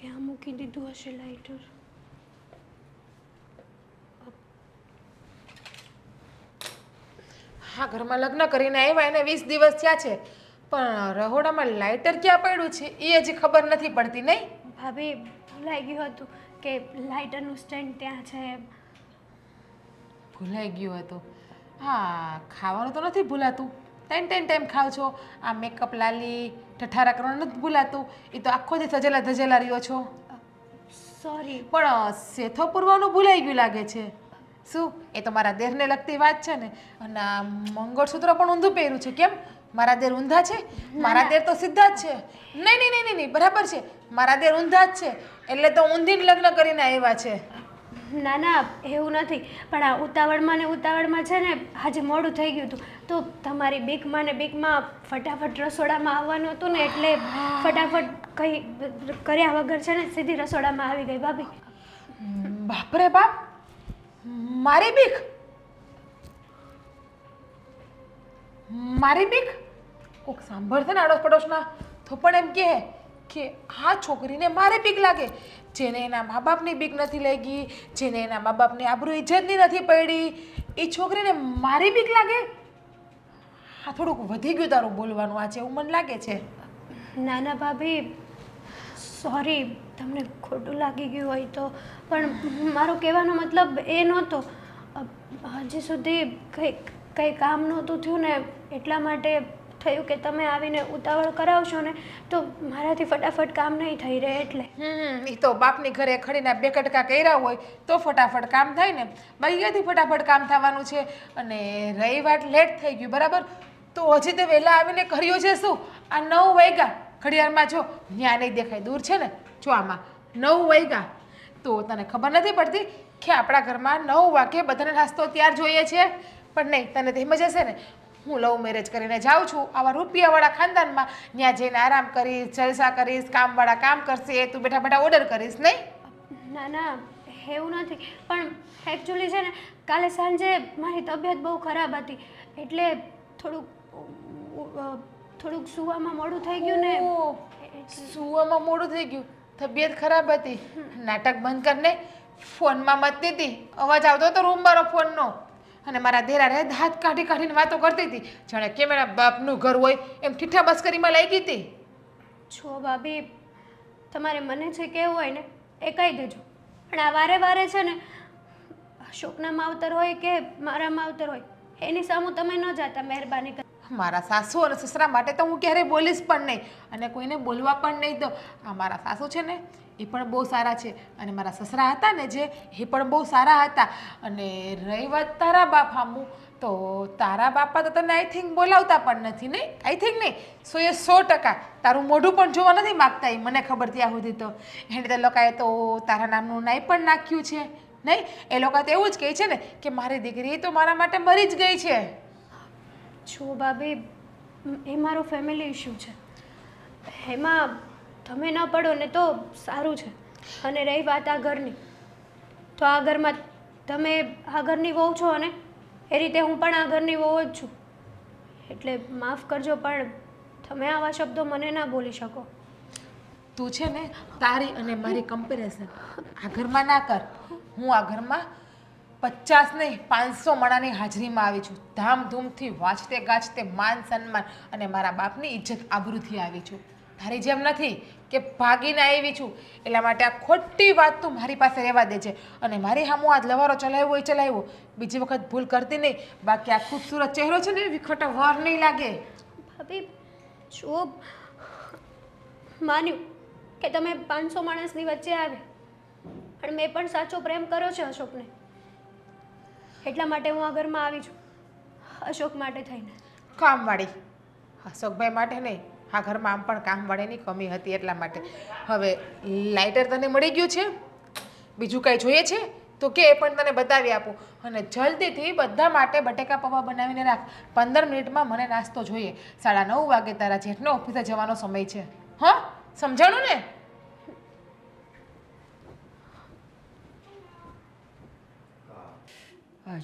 ક્યાં મૂકી દીધું હશે લાઇટર? હા, ઘરમાં લગ્ન કરીને આવ્યા એને 20 દિવસ થયા છે, પણ રહોડામાં લાઇટર ક્યાં પડ્યું છે એ હજી ખબર નથી પડતી નહીં. ભાભી ભૂલાઈ ગયું હતું કે લાઇટરનું સ્ટેન્ડ ત્યાં છે એમ. ભૂલાઈ ગયું હતું. હા, ખાવાનું તો નથી ભૂલાતું, ટાઈમ ખાવ છો. આ મેકઅપ લાલી ઠઠારા કરવાનું નથી ભૂલાતું, એ તો આખો દી સજેલા ધજેલા રહ્યો છો. સોરી. પણ સેથો પૂરવાનું ભૂલાઈ ગયું લાગે છે. શું એ તો મારા દેરને લગતી વાત છે ને? અને આ મંગળસૂત્ર પણ ઊંધું પહેર્યું છે. કેમ મારા દેર ઊંધા છે? મારા દેર તો સીધા જ છે. નહીં નહીં નહીં નહીં, બરાબર છે, મારા દેર ઊંધા જ છે, એટલે તો ઊંધીને લગ્ન કરીને આવ્યા છે. ના ના, એવું નથી, પણ આ ઉતાવળમાં છે ને આજે મોડું થઈ ગયું હતું, તો તમારી બીકમાં ને બીકમાં ફટાફટ રસોડામાં આવવાનું હતું ને, એટલે ફટાફટ કંઈ કર્યા વગર છે ને સીધી રસોડામાં આવી ગઈ ભાભી. બાપરે બાપ, મારી બીક, મારી બીક. કોક સાંભળશે ને આડોશ પડોશમાં તો પણ એમ કહે કે આ છોકરીને મારે બીક લાગે. જેને એના મા બાપની બીક નથી લાગી, જેને એના મા બાપની આબરૂ ઇજ્જતની નથી પડી, એ છોકરીને મારી બીક લાગે. આ થોડુંક વધી ગયું તારું બોલવાનું આજે, એવું મને લાગે છે. ના ના ભાભી, સોરી તમને ખોટું લાગી ગયું હોય તો, પણ મારો કહેવાનો મતલબ એ નહોતો. હજી સુધી કંઈ કામ નહોતું થયું ને, એટલા માટે થયું કે તમે આવીને ઉતાવળ કરાવશો ને તો મારાથી ફટાફટ કામ નહીં થઈ રહે એટલે. એ તો બાપની ઘરે ખડીના બે કટકા કર્યા હોય તો ફટાફટ કામ થાય ને, બાઈયાથી ફટાફટ કામ થવાનું છે. અને રહી વાત લેટ થઈ ગયું, બરાબર, તો હજી તે વહેલા આવીને કર્યો છે શું? આ 9 વાગ્યા ઘડિયાળમાં, જો ત્યાં નહીં દેખાય, દૂર છે ને, જો આમાં 9 વાગ્યા. તો તને ખબર નથી પડતી કે આપણા ઘરમાં 9 વાગે બધાને નાસ્તો ત્યાર જોઈએ છે? પણ નહીં, તને તો એમ જ હશે ને હું લવ મેરેજ કરીને જાઉં છું આવા રૂપિયાવાળા ખાનદાનમાં, ત્યાં જઈને આરામ કરીશ, જલસા કરીશ, કામવાળા કામ કરશે, તું બેઠા બેઠા ઓર્ડર કરીશ, નહીં? ના ના, એવું નથી, પણ એકચ્યુઅલી છે ને કાલે સાંજે મારી તબિયત બહુ ખરાબ હતી, એટલે થોડુંક સૂવામાં મોડું થઈ ગયું ને. સૂવામાં મોડું થઈ ગયું, તબિયત ખરાબ હતી, નાટક બંધ કરને. ફોનમાં મતતી હતી, અવાજ આવતો હતો રૂમવાળો ફોનનો, અને મારા દેરારે હાથ કાઢી કાઢીને વાતો કરતી હતી, જાણે કેમ એના બાપનું ઘર હોય એમ ઠીઠા બસ્કરીમાં લાગી હતી. છો ભાભી, તમારે મને જે કહેવું હોય ને એ કહી દેજો, પણ આ વારે વારે છે ને અશોકના માવતર હોય કે મારા માવતર હોય એની સામું તમે ન જાતા, મહેરબાની કરી. મારા સાસુ અને સસરા માટે તો હું ક્યારેય બોલીશ પણ નહીં, અને કોઈને બોલવા પણ નહીં દો. આ મારા સાસુ છે ને એ પણ બહુ સારા છે, અને મારા સસરા હતા ને જે, એ પણ બહુ સારા હતા. અને રહી વાત તારા બાપ સામું, તો તારા બાપા તો તને આઈ થિંક બોલાવતા પણ નથી, નહીં? આઈ થિંક નહીં, 100% તારું મોઢું પણ જોવા નથી માગતા, એ મને ખબર ત્યાં સુધી તો. એને તો લોકોએ તો તારા નામનું નાઈ પણ નાખ્યું છે, નહીં? એ લોકો તો એવું જ કહે છે ને કે મારી દીકરી તો મારા માટે મરી જ ગઈ છે. છો ભાભી, એ મારો ફેમિલી ઇશ્યુ છે, એમાં તમે ન પડો ને તો સારું છે. અને રહી વાત આ ઘરની, તો આ ઘરમાં તમે આ ઘરની વહુ છો, અને એ રીતે હું પણ આ ઘરની વહુ જ છું, એટલે માફ કરજો, પણ તમે આવા શબ્દો મને ના બોલી શકો. તું છે ને તારી અને મારી કમ્પેરિઝન આ ઘરમાં ના કર. હું આ ઘરમાં 50 નહીં 500 માણાની હાજરીમાં આવી છું, ધામધૂમથી વાંચતે ગાજતે, માન સન્માન અને મારા બાપની ઇજ્જત આબરૂથી આવી છું. તારી જેમ નથી કે ભાગીને આવી છું. એટલા માટે આ ખોટી વાત તું મારી પાસે રહેવા દેજે, અને મારી સામું આ લવારો ચલાવ્યો એ ચલાવ્યો, બીજી વખત ભૂલ કરતી નહીં, બાકી આ ખૂબસૂરત ચહેરો છે ને વિખોટો વાર નહીં લાગે. ભાભી જો માન્યું કે તમે 500 માણસની વચ્ચે આવ્યા, પણ મેં પણ સાચો પ્રેમ કર્યો છે અશોકને, એટલા માટે હું આ ઘરમાં આવી છું, અશોક માટે થઈને. કામવાળી અશોકભાઈ માટે નહીં, આ ઘરમાં આમ પણ કામવાળીની કમી હતી એટલા માટે. હવે લાઇટર તને મળી ગયું છે, બીજું કાંઈ જોઈએ છે તો કે એ પણ તને બતાવી આપું. અને જલ્દીથી બધા માટે બટેકા પૌવા બનાવીને રાખ, 15 મિનિટમાં મને નાસ્તો જોઈએ. 9:30 વાગે તારા જેઠનો ઓફિસે જવાનો સમય છે. હા, સમજાણું ને?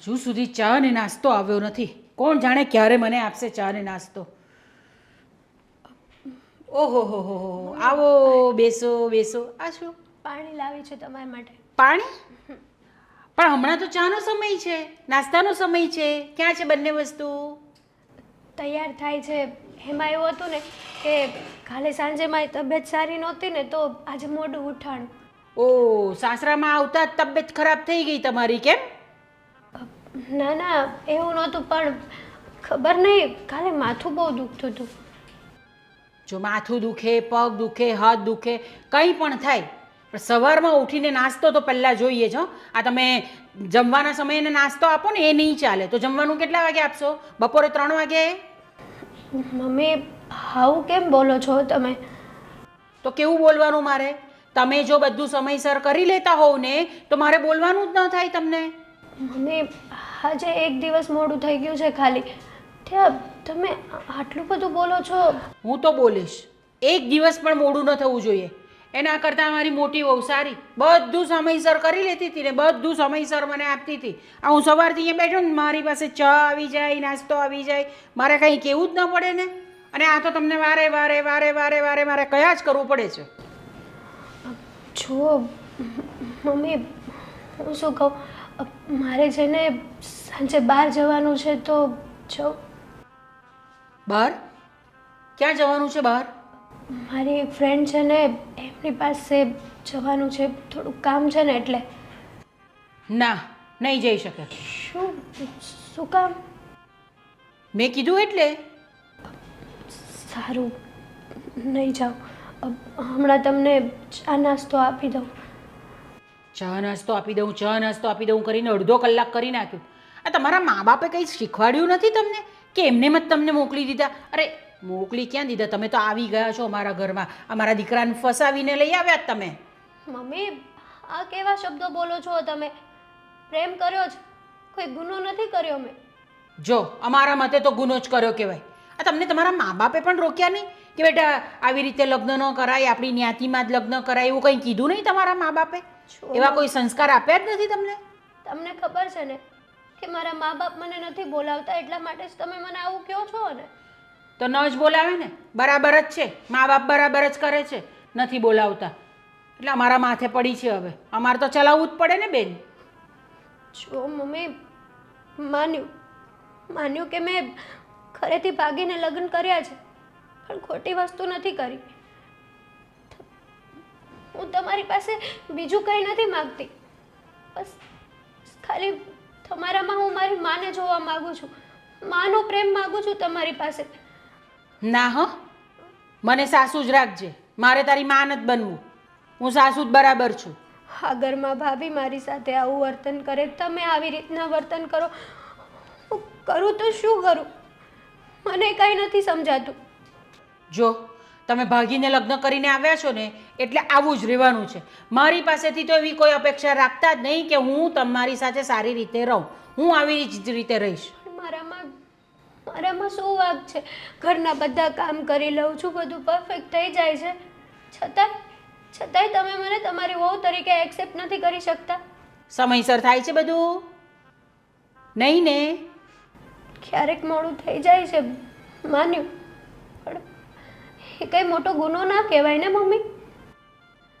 હજુ સુધી ચા ને નાસ્તો આવ્યો નથી. કોણ જાણે ક્યારે મને આપશે ચા ને નાસ્તો. ઓહો હો હો હો આવો બેસો બેસો. આ શું પાણી લાવી છે તમારા માટે. પાણી? પણ હમણાં તો ચાનો સમય છે, નાસ્તાનો સમય છે. ક્યાં છે બંને વસ્તુ? તૈયાર થાય છે. એમાં એવું હતું ને કે કાલે સાંજે મારી તબિયત સારી નહોતી ને તો આજે મોડું ઉઠાણું. ઓ, સાસરામાં આવતા જ તબિયત ખરાબ થઈ ગઈ તમારી, કેમ? ના ના એવું નહોતું, પણ ખબર નહીં કાલે માથું બહુ દુખતું હતું. જો માથું દુખે, પગ દુખે, હાથ દુખે, કંઈ પણ થાય, પણ સવારમાં ઉઠીને નાસ્તો તો પહેલાં જોઈએ જ. આ તમે જમવાના સમયે નાસ્તો આપો ને એ નહીં ચાલે. તો જમવાનું કેટલા વાગે આપશો? બપોરે 3 વાગે? મમ્મી આવું કેમ બોલો છો તમે? તો કેવું બોલવાનું મારે? તમે જો બધું સમયસર કરી લેતા હોવ ને તો મારે બોલવાનું જ ન થાય તમને. મમ્મી આજે એક દિવસ મોડું થઈ ગયું છે ખાલી, ત્યાં તમે આટલું બધું બોલો છો. હું તો બોલીશ, એક દિવસ પણ મોડું ન થવું જોઈએ. એના કરતાં મારી મોટી વહુ સારી, બધું સમયસર કરી લેતી હતી ને બધું સમયસર મને આપતી હતી. આ હું સવારથી અહીંયા બેઠો ને મારી પાસે ચા આવી જાય, નાસ્તો આવી જાય, મારે કંઈ કહેવું જ ન પડે ને. અને આ તો તમને વારે વારે વારે વારે વારે મારે કયા જ કરવું પડે છે. જુઓ મમ્મી, હું શું કહું, મારે છે ને સાંજે બહાર જવાનું છે તો જાઉં. બહાર? ક્યાં જવાનું છે બહાર? મારી એક ફ્રેન્ડ છે ને એમની પાસે જવાનું છે, થોડુંક કામ છે ને એટલે. ના, નહીં જઈ શકે. શું કામ? મેં કીધું એટલે. સારું, નહીં જાઉં. હમણાં તમને ચા નાસ્તો આપી દઉં. ચા નાસ્તો આપી દઉં, ચા નાસ્તો આપી દઉં કરીને અડધો કલાક કરી નાખ્યું. આ તમારા મા બાપે કંઈ શીખવાડ્યું નથી તમને કે એમને જ તમને મોકલી દીધા? અરે મોકલી ક્યાં દીધા? તમે તો આવી ગયા છો અમારા ઘરમાં, અમારા દીકરાને ફસાવીને લઈ આવ્યા તમે. મમ્મી આ કેવા શબ્દો બોલો છો તમે? પ્રેમ કર્યો છે, કોઈ ગુનો નથી કર્યો મેં. જો અમારા મતે તો ગુનો જ કર્યો કહેવાય. આ તમને તમારા મા બાપે પણ રોક્યા નહીં કે બેટા આવી રીતે લગ્ન ન કરાય, આપણી જ્ઞાતિમાં જ લગ્ન કરાય, એવું કંઈ કીધું નહીં તમારા મા બાપે? એવા કોઈ સંસ્કાર આપ્યા જ નથી તમને? તમને ખબર છે ને કે મારા મા બાપ મને નથી બોલાવતા, એટલા માટે જ તમે મને આવું કહો છો ને. તો ન જ બોલાવે ને, બરાબર જ છે. મા બાપ બરાબર જ કરે છે, નથી બોલાવતા એટલે અમારા માથે પડી છે. હવે અમારે તો ચલાવવું જ પડે ને બેન. જો મમ્મી, માન્યું કે મેં ઘરેથી ભાગીને લગ્ન કર્યા છે, પણ ખોટી વસ્તુ નથી કરી. હું તમારી પાસે બીજું કંઈ નથી માગતી, બસ ખાલી તમારામાં હું મારી માને જોવા માગું છું, માનો પ્રેમ માગું છું તમારી પાસે. ના હો, મને સાસુ જ રાખજે, મારે તારી માન જ બનવું. હું સાસુ જ બરાબર છું. આ ઘરમાં ભાભી મારી સાથે આવું વર્તન કરે, તમે આવી રીતના વર્તન કરો, હું કરું તો શું કરું? મને કાંઈ નથી સમજાતું. જો તમે ભાગીને લગ્ન કરીને આવ્યા છો ને એટલે આવું જ રહેવાનું છે. મારી પાસેથી તો એવી કોઈ અપેક્ષા રાખતા જ નહીં કે હું તમારી સાથે સારી રીતે રહું. હું આવી જ રીતે રહીશ. મારામાં શું વાંક છે? ઘરના બધા કામ કરી લઉં છું, બધું પરફેક્ટ થઈ જાય છે, છતાંય તમે મને તમારી વહુ તરીકે એક્સેપ્ટ નથી કરી શકતા. સમયસર થાય છે બધું? નહીં ને? ક્યારેક મોડું થઈ જાય છે, માન્યું, પણ એ કંઈ મોટો ગુનો ના કહેવાય ને મમ્મી.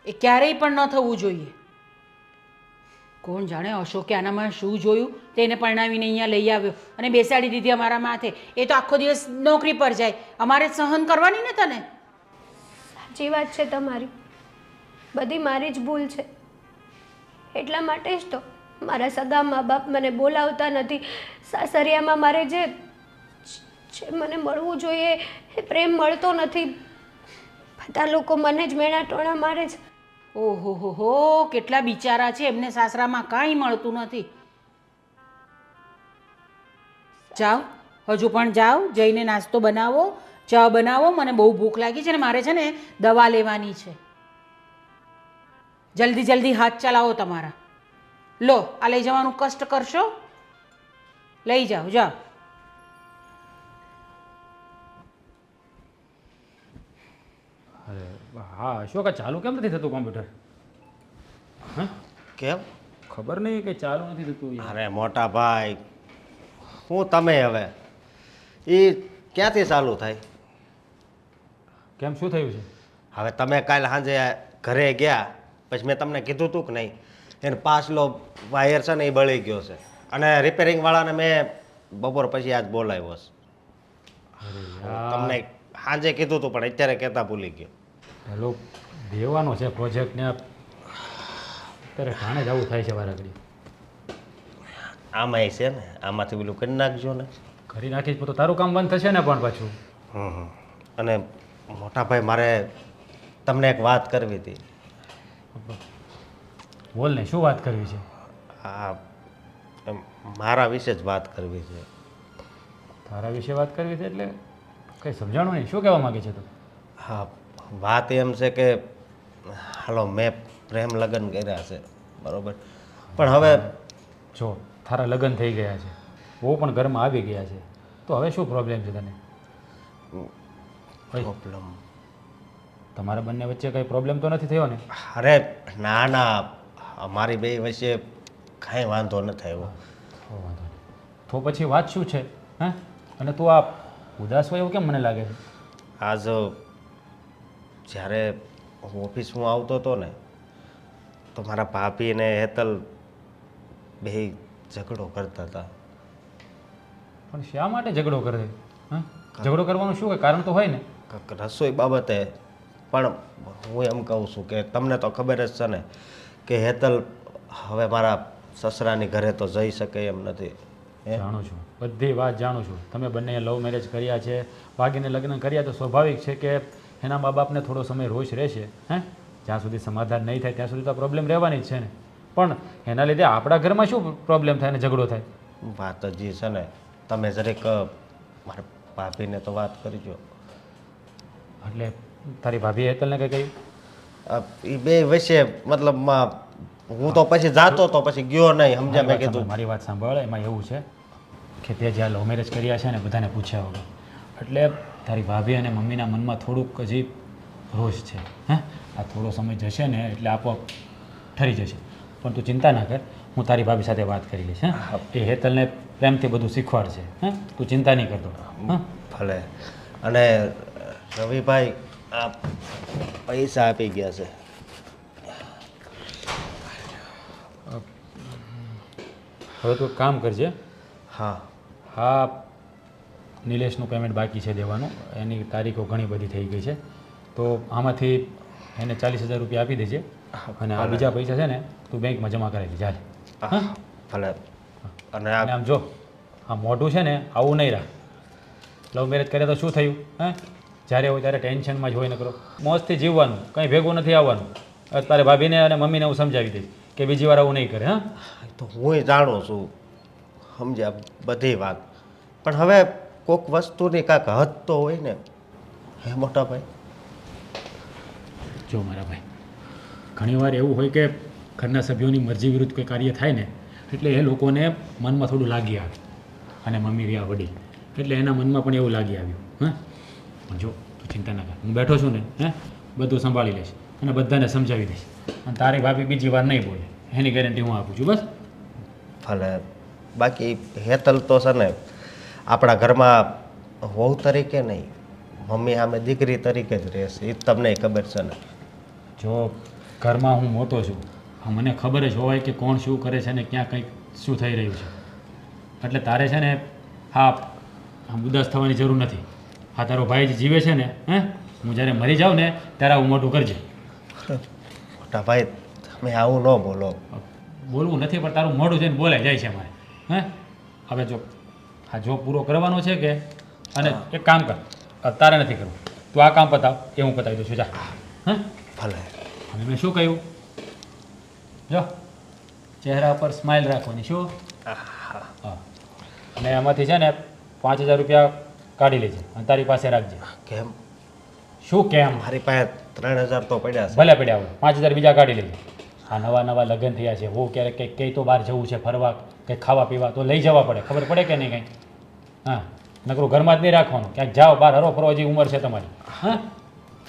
એ ક્યારેય પણ ન થવું જોઈએ. કોણ જાણે અશોકે આનામાં શું જોયું તેને પરણાવીને અહીંયા લઈ આવ્યો અને બેસાડી દીધી અમારા માથે. એ તો આખો દિવસ નોકરી પર જાય, અમારે જ સહન કરવાની ને તને. સાચી વાત છે તમારી, બધી મારી જ ભૂલ છે. એટલા માટે જ તો મારા સગા મા બાપ મને બોલાવતા નથી. સાસરિયામાં મારે જે મને મળવું જોઈએ એ પ્રેમ મળતો નથી. બધા લોકો મને જ મેણા ટોણા મારે છે. ઓહો હો હો, કેટલા બિચારા છે, એમને સાસરામાં કાંઈ મળતું નથી. જાઓ, હજુ પણ જાઓ, જઈને નાસ્તો બનાવો, ચા બનાવો. મને બહુ ભૂખ લાગી છે ને મારે છે ને દવા લેવાની છે. જલ્દી જલ્દી હાથ ચલાવો તમારા. લો, આ લઈ જવાનું કષ્ટ કરશો? લઈ જાઓ, જાઓ. અરે હા અશોક, આ ચાલુ કેમ નથી થતું કોમ્પ્યુટર? હા કેમ? ખબર નહીં કે ચાલુ નથી થતું યાર. અરે મોટા ભાઈ, હું તમે હવે એ ક્યાંથી ચાલુ થાય? કેમ શું થયું છે? હવે તમે કાલે સાંજે ઘરે ગયા પછી મેં તમને કીધું હતું કે નહીં, એને પાછલો વાયર છે ને એ બળી ગયો છે અને રિપેરિંગવાળાને મેં બપોર પછી આજ બોલાવ્યો છે. તમને સાંજે કીધું હતું પણ અત્યારે કહેતા ભૂલી ગયો. પેલો દેવાનો છે પ્રોજેક્ટ ને અત્યારે ઠાણે જવું થાય છે વારાઘડી. આમાંય છે ને, આમાંથી પેલું કરી નાખજો ને. કરી નાખીશ તો તારું કામ બંધ થશે ને પણ પાછું. અને મોટા ભાઈ મારે તમને એક વાત કરવી હતી. બોલ ને, શું વાત કરવી છે? આ મારા વિશે જ વાત કરવી છે. તારા વિશે વાત કરવી છે એટલે કંઈ સમજાણું નહીં, શું કહેવા માંગે છે તું? હા, વાત એમ છે કે હાલો મેં પ્રેમ લગ્ન કર્યા છે બરાબર, પણ હવે જો તારા લગ્ન થઈ ગયા છે, બહુ પણ ઘરમાં આવી ગયા છે, તો હવે શું પ્રોબ્લેમ છે તને? પ્રોબ્લેમ તમારા બંને વચ્ચે કંઈ પ્રોબ્લેમ તો નથી થયો ને? અરે ના ના, અમારી બે વચ્ચે કાંઈ વાંધો ન થયો. વાંધો નહીં. તો પછી વાત શું છે? હા, અને તું આ ઉદાસ હોય એવું કેમ મને લાગે છે? આજ જ્યારે ઓફિસમાં આવતો હતો ને તો મારા ભાભી અને હેતલ બે ઝઘડો કરતા હતા. પણ શા માટે ઝઘડો કરે? હા, ઝઘડો કરવાનું શું કંઈ કારણ તો હોય ને? રસોઈ બાબતે. પણ હું એમ કહું છું કે તમને તો ખબર જ છે ને કે હેતલ હવે મારા સસરાની ઘરે તો જઈ શકે એમ નથી. જાણું છું, બધી વાત જાણું છું. તમે બંને લવ મેરેજ કર્યા છે, ભાગીને લગ્ન કર્યા, તો સ્વાભાવિક છે કે એના મા બાપને થોડો સમય રોષ રહેશે. હે, જ્યાં સુધી સમાધાન નહીં થાય ત્યાં સુધી તો પ્રોબ્લેમ રહેવાની જ છે ને. પણ એના લીધે આપણા ઘરમાં શું પ્રોબ્લેમ થાય ને ઝઘડો થાય? વાત હજી છે ને, તમે જરીક મારા ભાભીને તો વાત કરજો. એટલે તારી ભાભી હેતલને કંઈ કહ્યું? એ બે વચ્ચે મતલબમાં હું તો પછી જાતો તો પછી ગયો નહીં, સમજ્યા? મેં કીધું મારી વાત સાંભળ, એમાં એવું છે કે તે જ્યાં લવ મેરેજ કર્યા છે ને બધાને પૂછ્યા વગર, એટલે તારી ભાભી અને મમ્મીના મનમાં થોડુંક હજી રોષ છે. હે, આ થોડો સમય જશે ને એટલે આપોઆપ ઠરી જશે. પણ તું ચિંતા ના કર, હું તારી ભાભી સાથે વાત કરી લઈશ. હા, એ હેતલને પ્રેમથી બધું શીખવાડશે. હે, તું ચિંતા નહીં કરતો. હા, ભલે. અને રવિભાઈ આ પૈસા આપી ગયા છે. હવે તું એક કામ કરજે. હા હા, નિલેશનું પેમેન્ટ બાકી છે દેવાનું, એની તારીખો ઘણી બધી થઈ ગઈ છે, તો આમાંથી એને 40,000 રૂપિયા આપી દેજે. અને આ બીજા પૈસા છે ને તું બેંકમાં જમા કરાવી દેજે. હાલ. ભલે. અને અને આમ જો, આ મોઢું છે ને આવું નહીં રાખ. લવ મેરેજ કર્યા તો શું થયું? હે, જ્યારે હોય ત્યારે ટેન્શનમાં જ હોય. ન કરો, મોજથી જીવવાનું, કંઈ ભેગું નથી આવવાનું. તારે ભાભીને અને મમ્મીને હું સમજાવી દઈશ કે બીજી વાર આવું નહીં કરે. હા, તો હું જાણું છું, સમજ્યા બધી વાત, પણ હવે કોઈક વસ્તુની કાંઈક હદ તો હોય ને. હે મોટા ભાઈ? જો મારા ભાઈ, ઘણીવાર એવું હોય કે ઘરના સભ્યોની મરજી વિરુદ્ધ કોઈ કાર્ય થાય ને એટલે એ લોકોને મનમાં થોડું લાગી આવે. અને મમ્મી રહ્યા વડીલ એટલે એના મનમાં પણ એવું લાગી આવ્યું. હા, પણ જો તું ચિંતા ના કર, હું બેઠો છું ને, હે, બધું સંભાળી લઈશ અને બધાને સમજાવી દઈશ. અને તારી ભાભી બીજી વાર નહીં બોલે એની ગેરંટી હું આપું છું. બસ. ભલે. બાકી હેતલ તો છે ને આપણા ઘરમાં વહુ તરીકે નહીં, મમ્મી સામે દીકરી તરીકે જ રહેશે. એ તમને ખબર છે ને. જો ઘરમાં હું મોટો છું, મને ખબર જ હોય કે કોણ શું કરે છે ને ક્યાં કંઈક શું થઈ રહ્યું છે. એટલે તારે છે ને હા આમ ઉદાસ થવાની જરૂર નથી. હા, તારો ભાઈ જે જીવે છે ને, હે, હું જ્યારે મરી જાઉં ને ત્યારે આવું મોટું કરજે. મોટા ભાઈ તમે આવું ન બોલો. બોલવું નથી પણ તારું મોઢું જઈને બોલાઈ જાય છે મારે. હે, હવે જો આ જો પૂરો કરવાનો છે કે, અને એક કામ કર, તારે નથી કરવું, તું આ કામ પતાવ, એ હું પતાવી દઉં છું. જા. હા, ભલે. અને મેં શું કહ્યું? જો ચહેરા પર સ્માઇલ રાખવાની. શું? હા. અને એમાંથી છે ને 5,000 રૂપિયા કાઢી લેજે અને તારી પાસે રાખજે. કેમ? શું કેમ? મારી પાસે 3,000 તો પડ્યા છે. ભલે પડ્યા હોય, 5,000 બીજા કાઢી લેજે. આ નવા લગ્ન થયા છે, હું ક્યારેક કંઈક કંઈ તો બહાર જવું છે ફરવા, કંઈક ખાવા પીવા તો લઈ જવા પડે, ખબર પડે કે નહીં કંઈ? હા, નકરું ઘરમાં જ નહીં રાખવાનું, ક્યાંક જાઓ બહાર હરો ફરો, હજી ઉંમર છે તમારી. હા,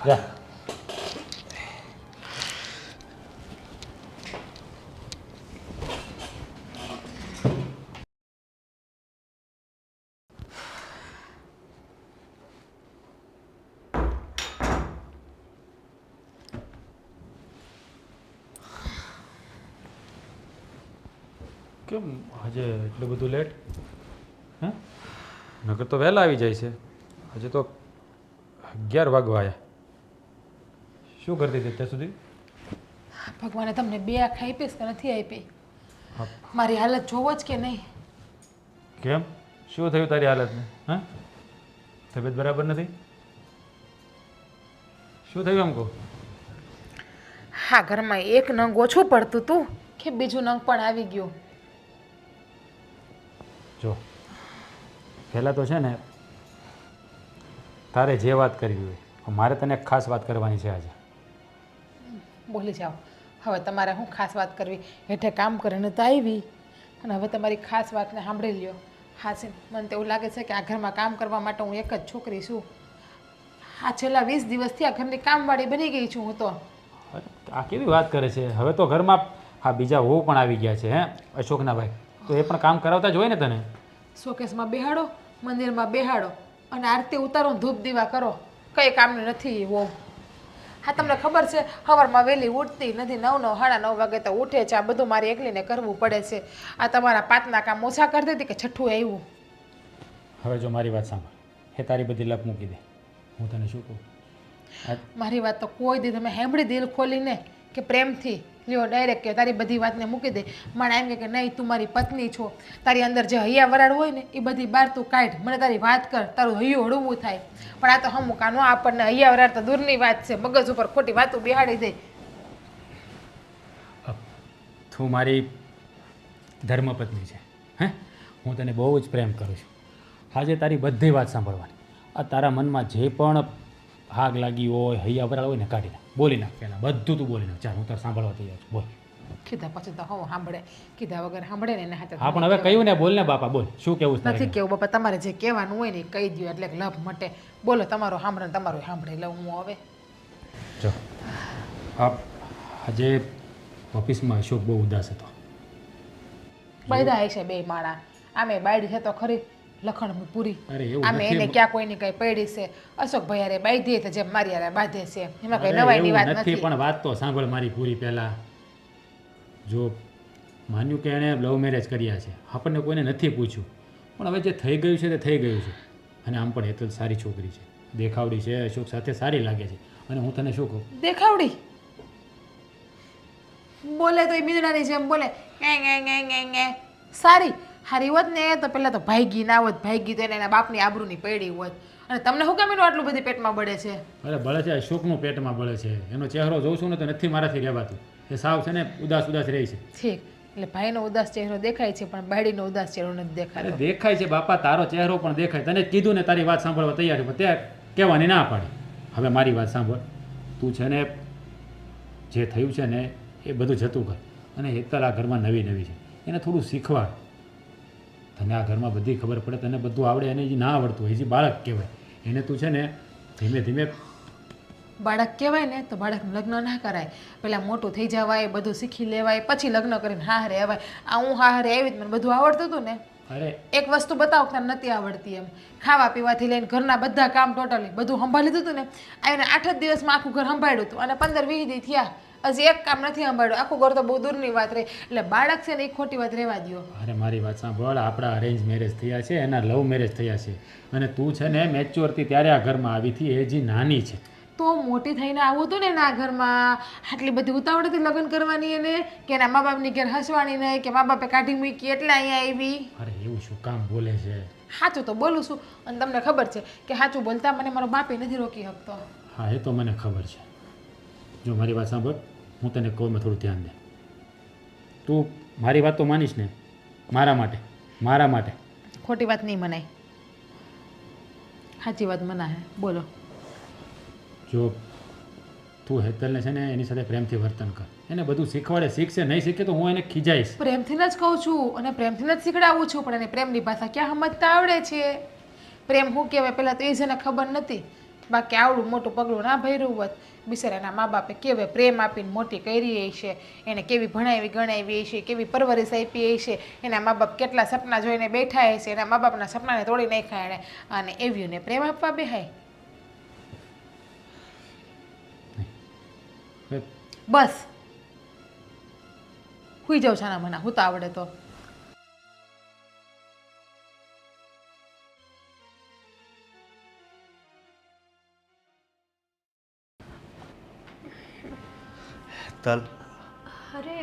જા. કેમ આજે એટલું બધું લેટ હે નગર તો વહેલા આવી જાય છે આજે તો 11 વાગવા આવ્યા શું કરતી હતી ત્યાં સુધી ભગવાને તમને બે આંખ આપીશ કે નથી આપી મારી હાલત જોવો જ કે નહીં કેમ શું થયું તારી હાલતને હા તબિયત બરાબર નથી શું થયું એમ કહો હા ઘરમાં એક નંગ ઓછું પડતું તું કે બીજું નંગ પણ આવી ગયું જો પહેલાં તો છે ને તારે જે વાત કરવી હોય મારે તને એક ખાસ વાત કરવાની છે આજે બોલી જાઓ હવે તમારે શું ખાસ વાત કરવી હેઠે કામ કરીને તો આવી અને હવે તમારી ખાસ વાતને સાંભળી લ્યો હાસીન મને તો એવું લાગે છે કે આ ઘરમાં કામ કરવા માટે હું એક જ છોકરી છું આ છેલ્લા 20 દિવસથી આ ઘરની કામવાળી બની ગઈ છું હું તો અરે, આ કેવી વાત કરે છે હવે તો ઘરમાં હા બીજા વહુ પણ આવી ગયા છે હે અશોકના ભાઈ તો એ પણ કામ કરાવતા જ હોય ને તને શોકેસમાં બેહાડો મંદિરમાં બેહાડો અને આરતી ઉતારો ધૂપ દીવા કરો કંઈ કામનું નથી વહુ હા તમને ખબર છે સવારમાં વહેલી ઉઠતી નથી 9 9 વાગે તો ઉઠે છે આ બધું મારે એકલીને કરવું પડે છે આ તમારા પાંચના કામ ઓછા કરતી હતી કે છઠ્ઠું આવ્યું હવે જો મારી વાત સાંભળ એ તારી બધી લપ મૂકી દે હું તને શું કહું મારી વાત તો કોઈ દી તમે સાંભળી દિલ ખોલીને કે પ્રેમથી લ્યો ડાયરેક્ટ કે તારી બધી વાતને મૂકી દે મને એમ કે નહીં તું મારી પત્ની છો તારી અંદર જે હૈયા વરાળ હોય ને એ બધી બહાર તું કાઢ મને તારી વાત કર તારું હૈયું હળવું થાય પણ આ તો હમુકાનો આપણને હૈયા વરાળ તો દૂરની વાત છે મગજ ઉપર ખોટી વાતો બેહાડી દે તું મારી ધર્મપત્ની છે હે હું તને બહુ જ પ્રેમ કરું છું આજે તારી બધી વાત સાંભળવાની આ તારા મનમાં જે પણ આગ લાગી હોય હૈયા વરાળ હોય ને કાઢી નાખ બોલી નાખ પહેલાં બધું તું બોલી નાખ ચાલ હું તારે સાંભળવા તૈયાર છું બોલ કીધા પછી તો હું સાંભળે કીધા વગર સાંભળે ને એના હાથે હા પણ હવે કહ્યું ને બોલ ને બાપા બોલ શું કેવું છે તારે? નથી કેવું બાપા તમારે જે કહેવાનું હોય ને એ કહી દો એટલે લાભ મટે બોલો તમારો સાંભળે ને તમારું સાંભળી લઉં હું હવે જો આજે ઓફિસમાં અશોક બહુ ઉદાસ હતો બધા છે બે માળા આમે બાયડી છે તો ખરી લખણ પૂરી અરે એવું આમે નથી. એને ક્યાં કોઈની કઈ પડી છે અશોકભાઈ હારે બાંધી તો જેમ મારી હારે બાંધે છે એમાં કઈ અરે નવાઈની એવું વાત નથી નથી પણ વાત તો સાંભળ મારી પૂરી પહેલાં જો માન્યું કે એણે લવ મેરેજ કર્યા છે આપણને કોઈને નથી પૂછ્યું પણ હવે જે થઈ ગયું છે તે થઈ ગયું છે અને આમ પણ એ તો સારી છોકરી છે દેખાવડી છે અશોક સાથે સારી લાગે છે અને હું તને શું કહું દેખાવડી બોલે તો એ મીંદડાની જેમ બોલે nghe. સારી હારી હોત ને તો પેલા તો ભાઈગી ના હોત ભાઈગી તો એને એના બાપની આબરૂની પડી હોત અને તમને શું કામ એનું આટલું બધી પેટમાં બળે છે અરે બળે છે અશોકનું પેટમાં બળે છે એનો ચહેરો જોઉં છું ને તો નથી મારાથી રહેવાતું એ સાવ છે ને ઉદાસ ઉદાસ રહે છે ઠીક એટલે ભાઈનો ઉદાસ ચહેરો દેખાય છે પણ બાયડીનો ઉદાસ ચહેરો નથી અરે દેખાતો દેખાય છે બાપા તારો ચહેરો પણ દેખાય તને જ કીધું ને તારી વાત સાંભળવા તૈયાર છું પણ તે કહેવાની ના પાડી હવે મારી વાત સાંભળ તું છે ને જે થયું છે ને એ બધું જતું કર અને હેતલ આ ઘરમાં નવી નવી છે એને થોડું શીખવાડ તને આ ઘરમાં બધી ખબર પડે તને બધું આવડે એને જે ના આવડતું હોય જે બાળક કહેવાય એને તું છે ને ધીમે ધીમે બાળક કહેવાય ને તો બાળકનું લગ્ન ના કરાય પહેલાં મોટું થઈ જવાય બધું શીખી લેવાય પછી લગ્ન કરીને હારે આવાય આ હું હારે આવી જ મને બધું આવડતું હતું ને અરે એક વસ્તુ બતાવો કે તને નથી આવડતી એમ ખાવા પીવાથી લઈને ઘરના બધા કામ ટોટલી બધું સંભાળી દીધું ને આવીને 8 જ દિવસમાં આખું ઘર સંભાળ્યું હતું અને 15-20 દી થયા હજી એક કામ નથી સંભાળ્યું આખું ઘર તો બહુ દૂરની વાત રહી એટલે બાળક છે ને એ ખોટી વાત રહેવા દો અરે મારી વાત સાંભળ આપણા અરેન્જ મેરેજ થયા છે એના લવ મેરેજ થયા છે અને તું છે ને મેચ્યોર હતી ત્યારે આ ઘરમાં આવી હતી એ જે નાની છે તો મોટી થઈને આવું હતું ને એના ઘરમાં આટલી બધી ઉતાવળ હતી લગ્ન કરવાની એને કે એના મા બાપની ઘેર હસવાની નહીં કે મા બાપે કાઢી મૂકી એટલે અહીંયા આવી અરે એવું શું કામ બોલે છે સાચું તો બોલું છું અને તમને ખબર છે કે સાચું બોલતા મને મારો બાપે નથી રોકી શકતો હા એ તો મને ખબર છે જો મારી વાત સાંભળ હું તને કહું મેં થોડું ધ્યાન દે તું મારી વાત તો માનીશ ને મારા માટે ખોટી વાત નહીં મનાય સાચી વાત મનાય બોલો જો તું હેતલને છે ને એની સાથે પ્રેમથી વર્તન કર એને બધું શીખવાડે શીખશે નહીં શીખે તો હું એને ખીજાઈશ પ્રેમથી જ કહું છું અને પ્રેમથી જ શીખડાવું છું પણ એને પ્રેમની ભાષા ક્યાં સમજતા આવડે છે પ્રેમ શું કહેવાય પહેલાં તો એ છે ને ખબર નથી બાકી આવડું મોટું પગલું ના ભર્યું હોત બિચારાના મા બાપે કેવી પ્રેમ આપીને મોટી કરી છે એને કેવી ભણાવી ગણાવી છે કેવી પરવરિશ આપી છે એના મા બાપ કેટલા સપના જોઈને બેઠા છે એના મા બાપના સપનાને તોડી નાખ્યા એણે અને એવીઓને પ્રેમ આપવા બેહાય બસ હુઈ જાઉં છાના મના હું તો આવડે તો શીતલ, અરે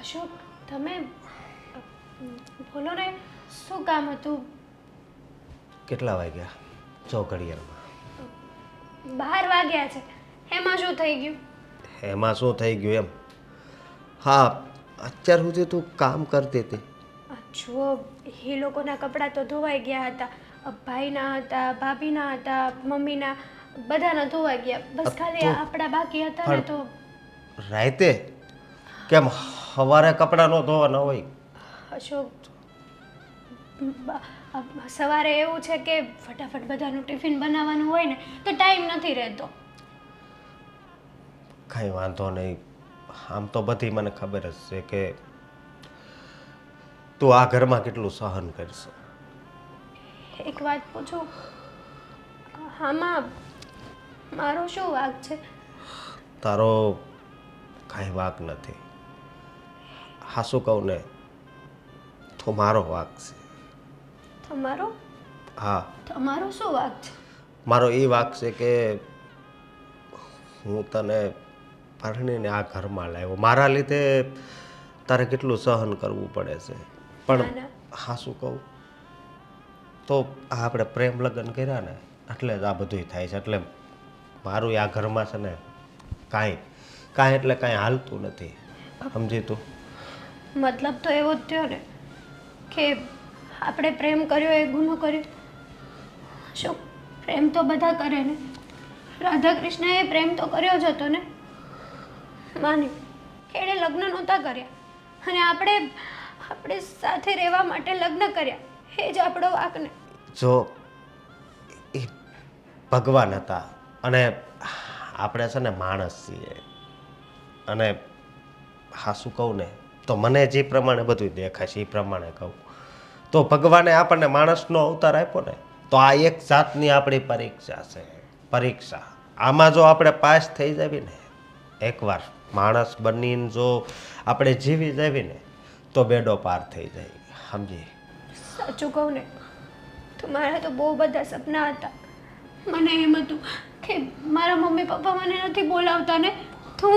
અશોક, તમે બોલો ને, શું કામ હતું? કેટલા વાગ્યા? જો ઘડિયાળમાં 12 વાગ્યા છે. એમાં શું થઈ ગયું? એમાં શું થઈ ગયું એમ? હા, અત્યાર સુધી તું કામ કરતી હતી. જુઓ, એ લોકોના કપડાં તો ધોવાઈ ગયા હતા. ભાઈના હતા, ભાભીના હતા, મમ્મીના, બધાના ધોવાઈ ગયા. બસ ખાલી આપણા બાકી હતા ને તો. રાતે કેમ સવારે કપડાં ન ધોવાના હોય? અશોક, સવારે એવું છે કે ફટાફટ બધાનું ટિફિન બનાવવાનું હોય ને તો ટાઈમ નથી રહેતો. કાંઈ વાંધો નહીં. આમ તો બધી મને ખબર જ છે કે તું આ ઘરમાં કેટલું સહન કરશે. એક વાત પૂછું, આમાં મારો શું વાંક છે? તારો કાંઈ વાંક નથી. હા, શું કહું ને, તો મારો વાંક છે. તમારો? હા, તમારો શું વાંક છે? મારો એ વાંક છે કે હું તને પરણીને આ ઘરમાં લાવ્યો. મારા લીધે તારે કેટલું સહન કરવું પડે છે. પણ હા, શું કહું, તો આપણે પ્રેમ લગ્ન કર્યા ને એટલે જ આ બધું થાય છે. એટલે મારું આ ઘરમાં છે ને કાંઈ એટલે કાંઈ હાલતું નથી. સમજી તું? મતલબ તો એવો જ થયો ને કે આપણે પ્રેમ કર્યો એ ગુનો કર્યો. શું પ્રેમ તો બધા કરે ને? રાધા કૃષ્ણએ પ્રેમ તો કર્યો જ હતો ને? માની એણે લગ્ન નહોતા કર્યા અને આપણે સાથે રહેવા માટે લગ્ન કર્યા. એ જ આપણો વાંક ને? જો એ ભગવાન હતા અને આપણે છે ને માણસ છીએ. અને હા, શું કહું ને, તો મને જે પ્રમાણે બધું દેખાય છે એ પ્રમાણે કહું તો ભગવાને આપણને માણસનો અવતાર આપ્યો ને તો આ એક જાતની આપણી પરીક્ષા છે. પરીક્ષા. આમાં જો આપણે પાસ થઈ જાવી ને, એકવાર માણસ બનીને જો આપણે જીવી જાવી ને તો બેડો પાર થઈ જાય. સમજી? સાચું કહું ને તો મારા તો બહુ બધા સપના હતા. મને એમ હતું કે મારા મમ્મી પપ્પા મને નથી બોલાવતા ને તો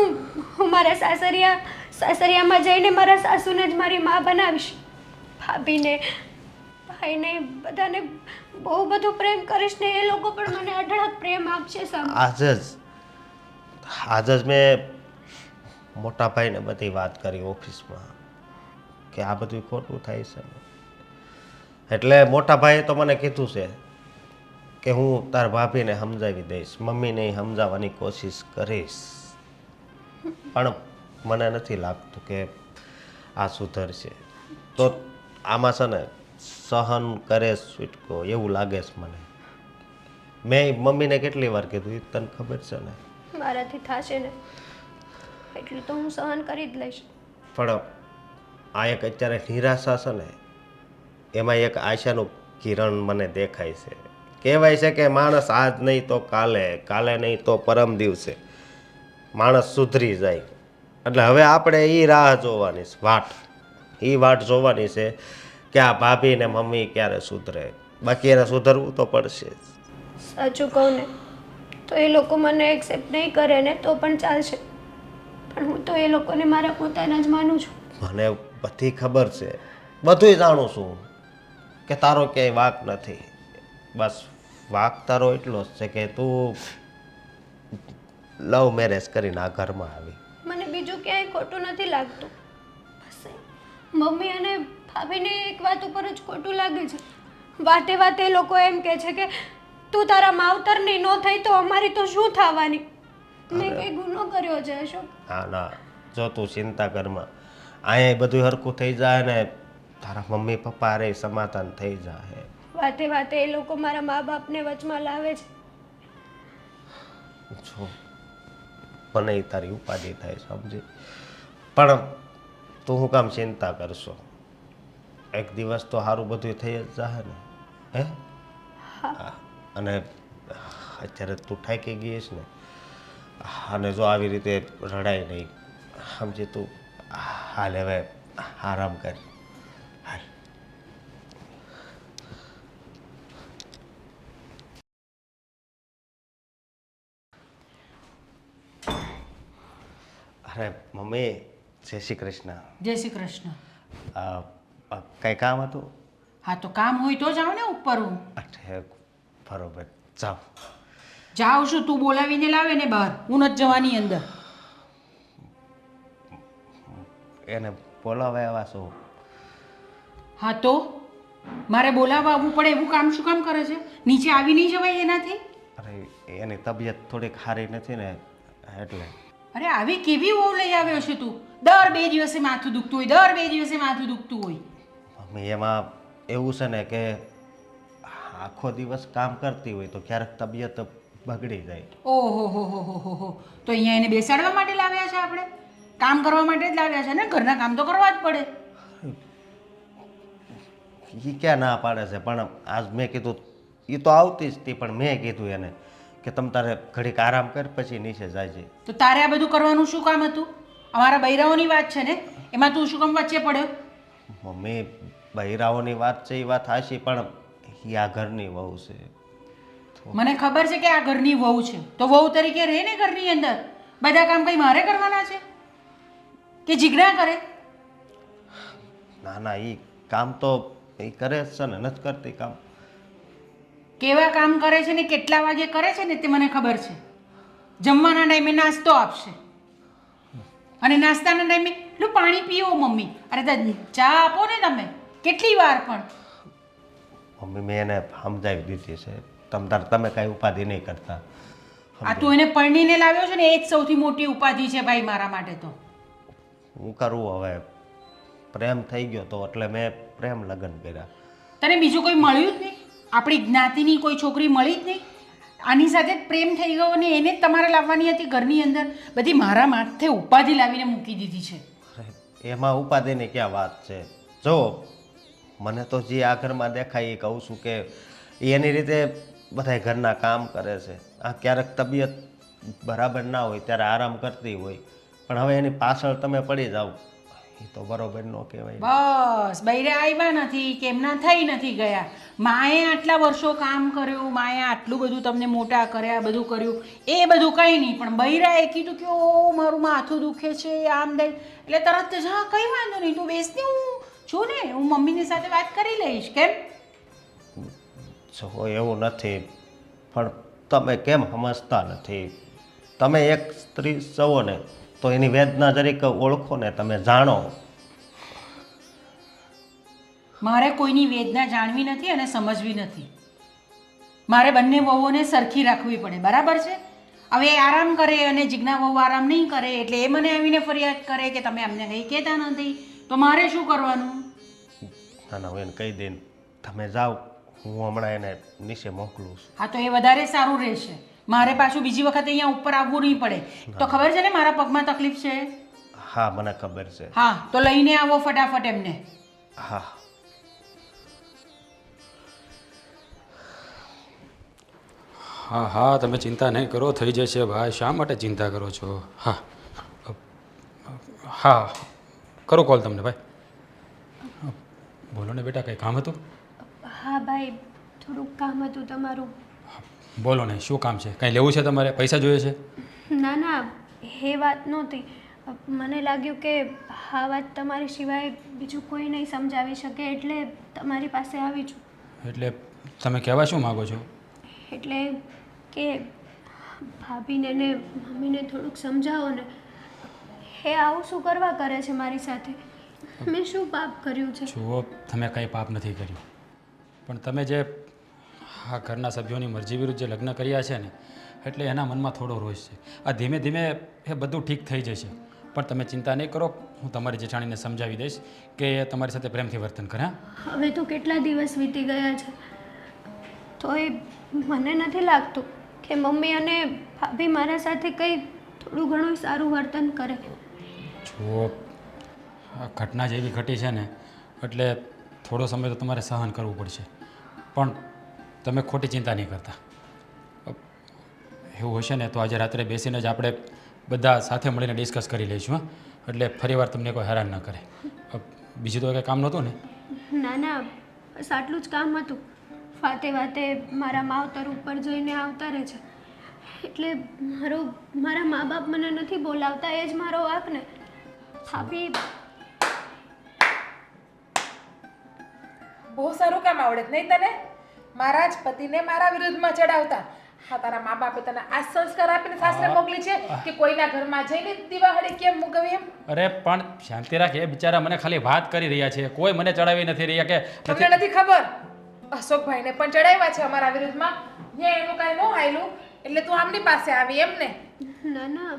હું મારા સાસરિયામાં જઈને મારા સાસુને જ મારી મા બનાવીશ. ભાભીને, ભાઈને, બધાને બહુ બધો પ્રેમ કરીશ ને એ લોકો પણ મને અઢળક પ્રેમ આપશે. આજ જ મેં મોટા ભાઈને બધી વાત કરી ઓફિસમાં કે આ બધું ખોટું થાય છે. એટલે મોટા ભાઈએ તો મને કીધું છે કે હું તાર ભાભીને સમજાવી દઈશ, મમ્મીને સમજાવવાની કોશિશ કરીશ. પણ મને નથી લાગતું કે આ સુધરશે. તો આમાં છે ને સહન કરે છૂટકો એવું લાગે છે મને. મેં મમ્મીને કેટલી વાર કીધું એ તને ખબર છે ને? મારાથી થશે ને એટલું તો હું સહન કરી જ લઈશ. પણ આ એક અત્યારે નિરાશા છે ને એમાં એક આશાનું કિરણ મને દેખાય છે. કહેવાય છે કે માણસ આજ નહીં તો કાલે નહીં તો પરમ દિવસે માણસ સુધરી જાય. એટલે હવે આપણે એ રાહ જોવાની છે, વાટ જોવાની છે કે આ ભાભી ને મમ્મી ક્યારે સુધરે. બાકી એને સુધરવું તો પડશે જ. સાચું કહું ને તો એ લોકો મને એક્સેપ્ટ નહીં કરે ને તો પણ ચાલશે, પણ હું તો એ લોકોને મારા પોતાના જ માનું છું. મને બધી ખબર છે, બધુંય જાણું છું કે તારો ક્યાંય વાંક નથી. બસ વાંક તારો એટલો જ છે કે તું લવ મેરેજ કરીને આ ઘરમાં આવી. મને બીજું ક્યાંય ખોટું નથી લાગતું. બસ મમ્મી અને ભાભીને એક વાત ઉપર જ ખોટું લાગે છે. વાતે વાતે એ લોકો એમ કહે છે કે તું તારા માવતરની ન થઈ તો અમારી તો શું થવાની? મેં કંઈ ગુનો કર્યો છે અશોક? ના, જો તું ચિંતા કરમાં, અહીંયા બધું હરખું થઈ જાય ને તારા મમ્મી પપ્પા રે સમાધાન થઈ જાય. વાતે વાતે એ લોકો મારા મા બાપને વચમાં લાવે છે. જો મને તારી ઉપાધિ થાય, સમજી? પણ તું હું કામ ચિંતા કરશો? એક દિવસ તો સારું બધું થઈ જ જાય ને. હે? હા. અને અત્યારે તું થાકી ગઈ છે ને, અને જો આવી રીતે રડાય નહીં, સમજી? તું હાલ હવે આરામ કર. હાલ. અરે મમ્મી જય શ્રી કૃષ્ણ. જય શ્રી કૃષ્ણ. કંઈ કામ હતું? હા તો કામ હોય તો જાઓ ને ઉપર હું. અરે બરોબર, જાઓ. જાઉં છું, તું બોલાવીને લાવે ને બહાર, હું નથી જવાની અંદર. એને બોલાવા આવ્યા છો? હા તો મારે બોલાવવા આવવું પડે એવું કામ શું કામ કરે છે? નીચે આવી નહીં જવાય એનાથી? અરે એની તબિયત થોડીક સારી નથી ને એટલે. અરે આવી કેવી વહુ લઈ આવ્યો છે તું? દર 2 દિવસે માથું દુખતું હોય, દર 2 દિવસે માથું દુખતું હોય. મમ્મી એમાં એવું છે ને કે આખો દિવસ કામ કરતી હોય તો ક્યારેક તબિયત બગડી જાય. ઓહો હો હો હો હો હો, તો અહીંયા એને બેસાડવા માટે લાવ્યા છે આપણે? કામ કરવા માટે જ લાવ્યા છે ને? ઘરના કામ તો કરવા જ પડે. એ ક્યાં ના પાડે છે, પણ આજ મેં કીધું એ તો આવતી જ હતી, પણ મેં કીધું એને કે તમ તારે ઘડીક આરામ કર પછી નીચે જાય છે. તો તારે આ બધું કરવાનું શું કામ હતું? અમારા બૈરાઓની વાત છે ને, એમાં તું શું કામ વચ્ચે પડ્યો? મમ્મી બૈરાઓની વાત છે એ વાત હાશી, પણ એ આ ઘરની વહુ છે. મને ખબર છે કે આ ઘરની વહુ છે, તો વહુ તરીકે રહે ને ઘરની અંદર. બધા કામ કઈ મારે કરવાના છે કે જીગડા કરે? ના ના, એ કામ તો એ કરે જ છે ને, નથી કરતી કામ. કેવા કામ કરે છે ને કેટલા વાગે કરે છે ને તે મને ખબર છે. જમવાના ટાઈમે નાસ્તો આપશે અને નાસ્તાના ટાઈમે એટલું પાણી પીવો મમ્મી. અરે ચા આપો ને તમે, કેટલી વાર પણ. મમ્મી મેં એને સમજાવી દીધી છે, તમે કાંઈ ઉપાધિ નહીં કરતા. આ તું એને પરણીને લાવ્યો છે ને એ જ સૌથી મોટી ઉપાધિ છે ભાઈ મારા માટે તો. હું કરું હવે, પ્રેમ થઈ ગયો તો એટલે મેં પ્રેમ લગ્ન કર્યા. તને બીજું કોઈ મળ્યું જ નહીં? આપણી જ્ઞાતિની કોઈ છોકરી મળી જ નહીં? આની સાથે જ પ્રેમ થઈ ગયો અને એને જ તમારે લાવવાની હતી ઘરની અંદર? બધી મારા માથે ઉપાધિ લાવીને મૂકી દીધી છે. એમાં ઉપાધિની ક્યાં વાત છે? જો મને તો જે આ ઘરમાં દેખાય એ કહું છું કે એની રીતે બધા ઘરના કામ કરે છે. આ ક્યારેક તબિયત બરાબર ના હોય ત્યારે આરામ કરતી હોય, પણ હવે એની પાછળ તમે પડી જાઓ એ તો બરોબર ન કહેવાય. બસ બૈરે આવ્યા નથી કે એમના થઈ નથી ગયા. માએ આટલા વર્ષો કામ કર્યું, માએ આટલું બધું તમને મોટા કર્યા, બધું કર્યું, એ બધું કંઈ નહીં, પણ બૈરાએ કીધું કે ઓ મારું માથું દુખે છે આમ દે એટલે તરત જ હા કંઈ વાંધો નહીં, તું બેસને, હું છું ને, હું મમ્મીની સાથે વાત કરી લઈશ. કેમ? જો એવું નથી, પણ તમે કેમ સમજતા નથી? તમે એક સ્ત્રી છો ને તો એની વેદના જરીક ઓળખો ને, તમે જાણો. મારે કોઈની વેદના જાણવી નથી અને સમજવી નથી. મારે બંને વહુઓને સરખી રાખવી પડે, બરાબર છે? હવે એ આરામ કરે અને જીજ્ઞા વહુ આરામ નહીં કરે એટલે એ મને આવીને ફરિયાદ કરે કે તમે અમને કંઈ કહેતા નથી, તો મારે શું કરવાનું? ના ના, હું એને કહી દઈને તમે જાઓ, હું હમણાં એને નીચે મોકલું છું. હા તો એ વધારે સારું રહેશે. મારે પાછું બીજી વખત અહીંયા ઉપર આવવું નહીં પડે. તો ખબર છે ને મારા પગમાં તકલીફ છે? હા મને ખબર છે. હા તો લઈને આવો ફટાફટ એમને. હા હા હા, તમે ચિંતા નહીં કરો, થઈ જશે ભાઈ. શા માટે ચિંતા કરો છો? હા હા, કરો કોલ તમને ભાઈ. બોલો ને બેટા, કંઈ કામ હતું? હા ભાઈ, થોડુંક કામ હતું તમારું. બોલો ને, શું કામ છે? કંઈ લેવું છે તમારે? પૈસા જોઈએ છે? ના ના, એ વાત નહોતી. મને લાગ્યું કે આ વાત તમારી સિવાય બીજું કોઈ નહીં સમજાવી શકે એટલે તમારી પાસે આવી છું. એટલે તમે કહેવા શું માગો છો? એટલે કે ભાભીને ને મમ્મીને થોડુંક સમજાવો ને. એ આવું શું કરવા કરે છે મારી સાથે? મેં શું પાપ કર્યું છે? જુઓ, તમે કંઈ પાપ નથી કર્યું, પણ તમે જે આ ઘરના સભ્યોની મરજી વિરુદ્ધ જે લગ્ન કર્યા છે ને, એટલે એના મનમાં થોડો રોષ છે. આ ધીમે ધીમે એ બધું ઠીક થઈ જશે, પણ તમે ચિંતા નહીં કરો. હું તમારી જેઠાણીને સમજાવી દઈશ કે એ તમારી સાથે પ્રેમથી વર્તન કરે. હવે તો કેટલા દિવસ વીતી ગયા છે, તો એ મને નથી લાગતું કે મમ્મી અને ભાભી મારા સાથે કંઈ થોડું ઘણું સારું વર્તન કરે. જુઓ, આ ઘટના જેવી ઘટી છે ને એટલે થોડો સમય તો તમારે સહન કરવું પડશે, પણ તમે ખોટી ચિંતા નહીં કરતા. એવું હશે ને તો આજે રાત્રે બેસીને જ આપણે બધા સાથે મળીને ડિસ્કસ કરી લઈશું. હા, એટલે ફરીવાર તમને કોઈ હેરાન ન કરે. બીજું તો કંઈ કામ નહોતું ને? ના ના, બસ આટલું જ કામ હતું. વાતે વાતે મારા માવતર ઉપર જઈને આવતા રહે છે એટલે મારા મા બાપ મને નથી બોલાવતા એ જ મારો વાંક ને. ભાભી બહુ સારું કામ આવડે છે નહીં તને? મારા જ પતિને મારા વિરુદ્ધમાં ચડાવતા. હા, તારા મા બાપે તને આ સંસ્કાર આપીને સાસરે મોકલી છે કે કોઈના ઘરમાં જઈને દિવાળી કેમ મૂકવી એમ? અરે પણ શાંતિ રાખ, એ બિચારા મને ખાલી વાત કરી રહ્યા છે, કોઈ મને ચડાવી નથી રહ્યા કે તમને નથી ખબર? અશોકભાઈને પણ ચડાવ્યા છે અમારા વિરુદ્ધમાં. ત્યાં એનું કાંઈ ન હાયલું એટલે તું આમની પાસે આવી એમ ને? ના ના,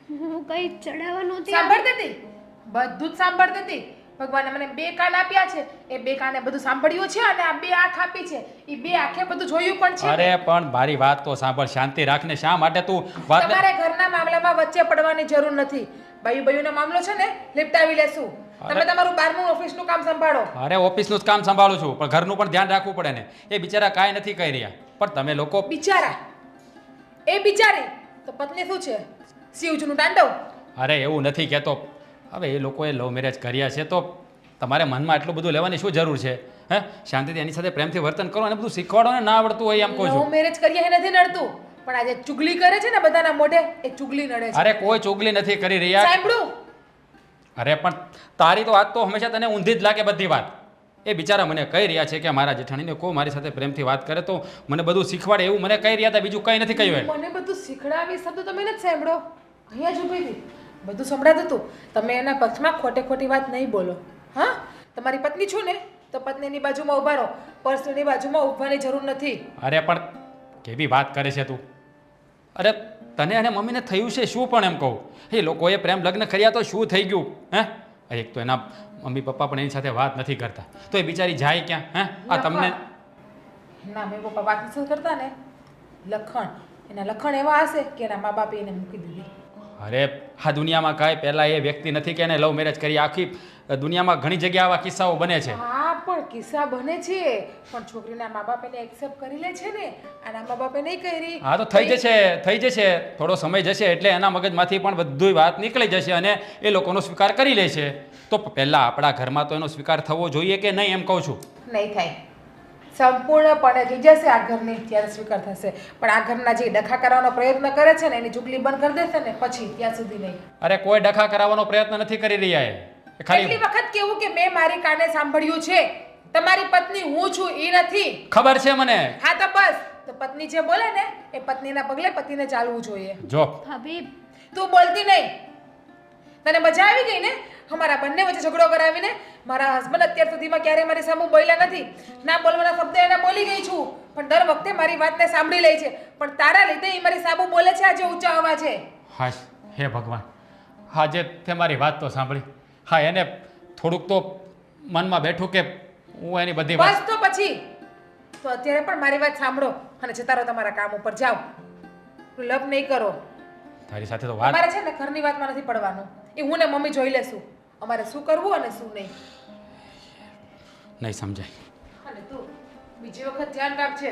હું કંઈ ચડાવવા નહોતી. સાંભળતી હતી, બધું જ સાંભળતી હતી. ભગવાને મને 2 કાન આપ્યા છે, એ 2 કાને બધું સાંભળ્યું છે અને આ 2 આંખ આપી છે, એ 2 આંખે બધું જોયું પણ છે. અરે પણ મારી વાત તો સાંભળ, શાંતિ રાખને. શા માટે તું વાત તમારે ઘરના મામલામાં વચ્ચે પડવાની જરૂર નથી. બાયુનો મામલો છે ને નિપટાવી લેશું. તમે તમારું 12મું ઓફિસનું કામ સંભાળો. અરે ઓફિસનું જ કામ સંભાળું છું, પણ ઘરનું પણ ધ્યાન રાખવું પડે ને. એ બિચારા કાંઈ નથી કહી રહ્યા, પણ તમે લોકો બિચારા એ બિચારી તો પત્ની શું છે? શિવજીનું તાંડવ. અરે એવું નથી કહેતો. હવે એ લોકોએ લવ મેરેજ કર્યા છે તો તમારે મનમાં એટલું બધું લેવાની શું જરૂર છે? હે, શાંતિથી એની સાથે પ્રેમથી વર્તન કરો અને બધું શીખવાડો ને. ના આવડતું હોય એમ કહું લવ છું. મેરેજ કરીએ એ નથી નડતું, પણ આજે ચુગલી કરે છે ને બધાના મોઢે, એ ચુગલી નડે છે. અરે કોઈ ચોગલી નથી કરી રહ્યા. સાંભળું? અરે પણ તારી તો વાત તો હંમેશા તને ઊંધી જ લાગે બધી વાત. એ બિચારા મને કહી રહ્યા છે કે મારા જેઠાણીને કોઈ મારી સાથે પ્રેમથી વાત કરે તો મને બધું શીખવાડે, એવું મને કહી રહ્યા હતા. બીજું કંઈ નથી કહ્યું. મને બધું શીખડાવી શબ્દ તમે નથી સાંભળો. અહીંયા જ ઊભી હતી, બધું સંભળાતું હતું. તમે એના પક્ષમાં ખોટે ખોટી વાત નહીં બોલો. હા, તમારી પત્ની છું ને તો પત્નીની બાજુમાં ઊભા રહો, પરસની બાજુમાં ઊભવાની જરૂર નથી. અરે પણ કેવી વાત કરે છે તું? અરે તને અને મમ્મીને થયું છે શું પણ એમ કહું? એ લોકોએ પ્રેમ લગ્ન કર્યા તો શું થઈ ગયું? હે, એક તો એના મમ્મી પપ્પા પણ એની સાથે વાત નથી કરતા, તો એ બિચારી જાય ક્યાં? હે, આ તમને ના મમ્મી પપ્પા વાત નથી કરતા ને, લખણ એના લખણ એવા હશે કે એના મા બાપે એને મૂકી દીધી. અરે આ દુનિયામાં કાંઈ પહેલાં એ વ્યક્તિ નથી કે એને લવ મેરેજ કરી. આખી દુનિયામાં ઘણી જગ્યાએ આવા કિસ્સાઓ બને છે. હા પણ કિસ્સા બને છે, પણ છોકરીના મા બાપ એને એક્સેપ્ટ કરી લે છે ને, આના મા બાપે નહીં કરી. હા તો થઈ જશે. થોડો સમય જશે એટલે એના મગજમાંથી પણ બધું વાત નીકળી જશે અને એ લોકોનો સ્વીકાર કરી લે છે. તો પહેલાં આપણા ઘરમાં તો એનો સ્વીકાર થવો જોઈએ કે નહીં એમ કહું છું. નહીં થાય, સંપૂર્ણપણે થઈ જશે આ ઘરની ત્યારે સ્વીકાર થશે. પણ આ ઘરના જે ડખા કરવાનો પ્રયત્ન કરે છે ને એની ચૂકલી બંધ કરી દેશે ને પછી, ત્યાં સુધી નહીં. અરે કોઈ ડખા કરાવવાનો પ્રયત્ન નથી કરી રહ્યા એ ખાલી. કેટલી વખત કેવું કે મેં મારી કાને સાંભળ્યું છે, તમારી પત્ની હું છું એ નથી. ખબર છે મને. હા તો બસ, તો પત્ની જે બોલે ને એ પત્નીના પગલે પતિને ચાલવું જોઈએ. જો ભાભી તું બોલતી નહીં. તને મજા આવી ગઈ ને અમારા બંને વચ્ચે ઝઘડો કરાવીને? મારા હસબન્ડ અત્યાર સુધીમાં ક્યારેય મારી સામે બોલ્યા નથી. ના બોલવાના શબ્દ એને બોલી ગઈ છું, પણ દર વખતે મારી વાતને સાંભળી લે છે. પણ તારા લીધે એ મારી સામે બોલે છે આજે ઊંચા અવાજે. હાશ, હે ભગવાન, આજે તે મારી વાત તો સાંભળી. હા, એને થોડુંક તો મનમાં બેઠું કે હું એની બધી વાત. બસ તો પછી તો અત્યારે પણ મારી વાત સાંભળો અને જતા રહો તમારા કામ ઉપર. જાઓ, લપ નહીં કરો. તારી સાથે તો વાત. અમારે છે ને ઘરની વાતમાં નથી પડવાનું, એ હું ને મમ્મી જોઈ લેશું અમારે શું કરવું અને શું નહીં. નહીં સમજાય. અને તું બીજી વખત ધ્યાન રાખજે,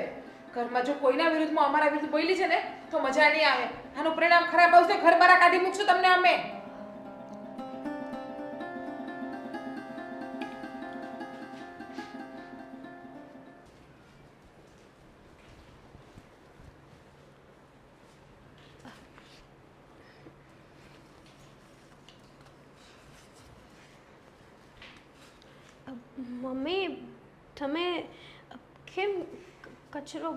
ઘરમાં જો કોઈના વિરુદ્ધમાં અમારા વિરુદ્ધ બોલી છે ને તો મજા નહીં આવે. આનું પરિણામ ખરાબ આવશે. ઘર બહાર કાઢી મૂકશું તમને અમે. મમ્મી તમે કેમ કચરો?